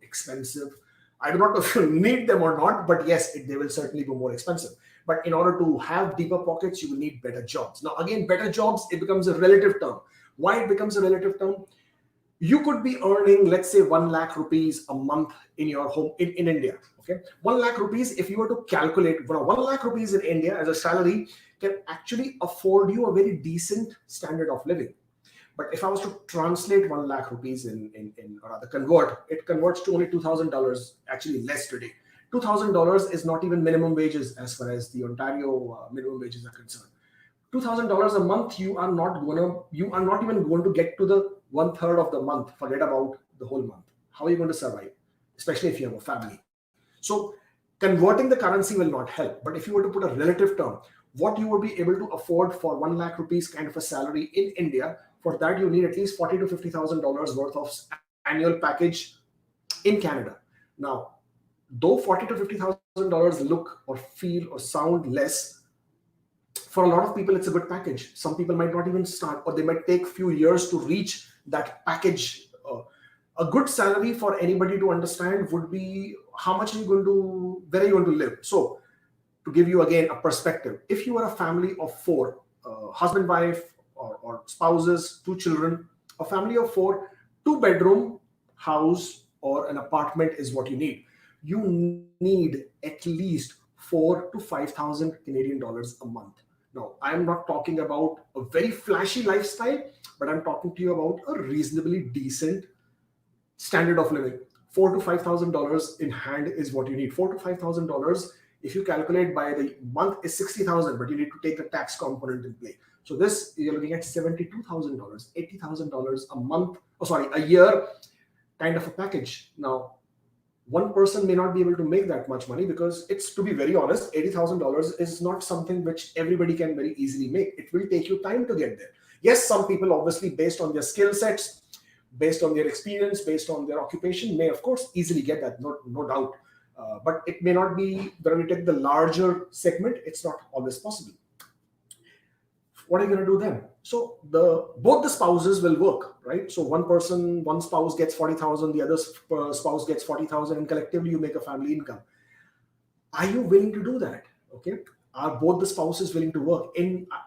Speaker 1: expensive. I do not know if you need them or not, but yes, they will certainly be more expensive. But in order to have deeper pockets, you will need better jobs. Now, again, better jobs, it becomes a relative term. Why it becomes a relative term? You could be earning, let's say, 1 lakh rupees a month in your home in India. Okay, 1 lakh rupees, if you were to calculate, 1 lakh rupees in India as a salary can actually afford you a very decent standard of living. But if I was to translate 1 lakh rupees or rather convert, it converts to only $2,000, actually less today. $2,000 is not even minimum wages as far as the Ontario minimum wages are concerned. $2,000 a month, you are not even going to get to the 1/3 of the month. Forget about the whole month. How are you going to survive, especially if you have a family? So converting the currency will not help. But if you were to put a relative term, what you would be able to afford for 1 lakh rupees kind of a salary in India, for that you need at least $40,000 to $50,000 worth of annual package in Canada. Now, though $40,000 to $50,000 look or feel or sound less, for a lot of people, it's a good package. Some people might not even start, or they might take a few years to reach that package. A good salary for anybody to understand would be how much are you going to, where are you going to live? So to give you again a perspective, if you are a family of 4, husband, wife, or spouses, 2 children, a family of 4, 2-bedroom house or an apartment is what you need. You need at least 4,000 to 5,000 Canadian dollars a month. Now, I'm not talking about a very flashy lifestyle, but I'm talking to you about a reasonably decent standard of living. $4,000 to $5,000 in hand is what you need. $4,000 to $5,000, if you calculate by the month, is $60,000, but you need to take the tax component in play. So this, you're looking at $72,000, $80,000 a month, a year kind of a package. Now, one person may not be able to make that much money because it's, to be very honest, $80,000 is not something which everybody can very easily make. It will take you time to get there. Yes, some people, obviously, based on their skill sets, based on their experience, based on their occupation, may of course easily get that, no doubt. But it may not be, when we take the larger segment, it's not always possible. What are you going to do then? So both the spouses will work, right? So one spouse gets 40,000, the other spouse gets 40,000, and collectively you make a family income. Are you willing to do that? Okay, are both the spouses willing to work?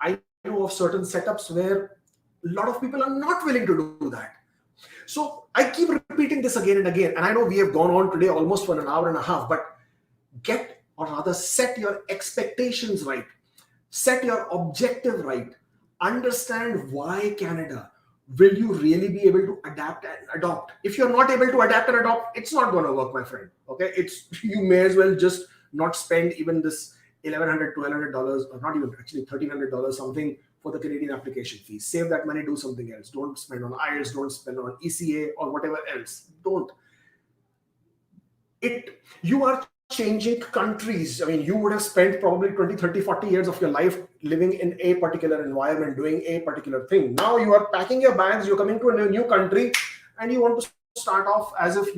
Speaker 1: I know of certain setups where A lot of people are not willing to do that. So I keep repeating this again and again. And I know we have gone on today almost for an hour and a half, but get, or rather set your expectations right. Set your objective right. Understand why Canada. Will you really be able to adapt and adopt? If you're not able to adapt and adopt, it's not going to work, my friend. Okay, you may as well just not spend even this $1,100, $1,200, or not even, actually $1,300 something for the Canadian application fees. Save that money, do something else. Don't spend on IELTS, don't spend on ECA or whatever else. Don't. You are changing countries. I mean, you would have spent probably 20, 30, 40 years of your life living in a particular environment, doing a particular thing. Now you are packing your bags, you're coming to a new country, and you want to start off as if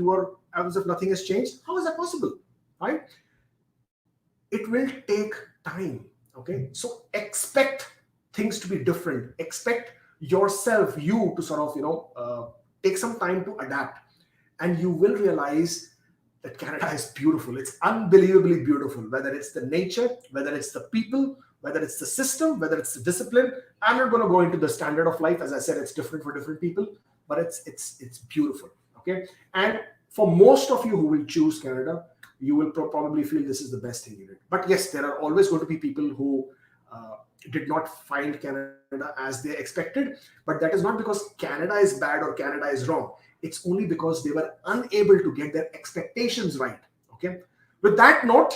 Speaker 1: nothing has changed. How is that possible? Right? It will take time. Okay. So expect things to be different. Expect yourself, you to sort of, take some time to adapt, and you will realize that Canada is beautiful. It's unbelievably beautiful, whether it's the nature, whether it's the people, whether it's the system, whether it's the discipline. I'm not going to go into the standard of life. As I said, it's different for different people, but it's beautiful. Okay. And for most of you who will choose Canada, you will probably feel this is the best thing you did. But yes, there are always going to be people who did not find Canada as they expected. But that is not because Canada is bad or Canada is wrong. It's only because they were unable to get their expectations right. Okay. With that note,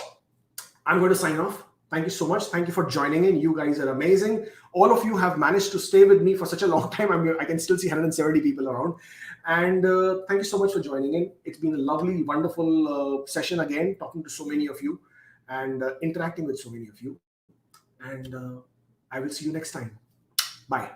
Speaker 1: I'm going to sign off. Thank you so much. Thank you for joining in. You guys are amazing. All of you have managed to stay with me for such a long time. I can still see 170 people around. And thank you so much for joining in. It's been a lovely, wonderful session again, talking to so many of you and interacting with so many of you. And I will see you next time. Bye.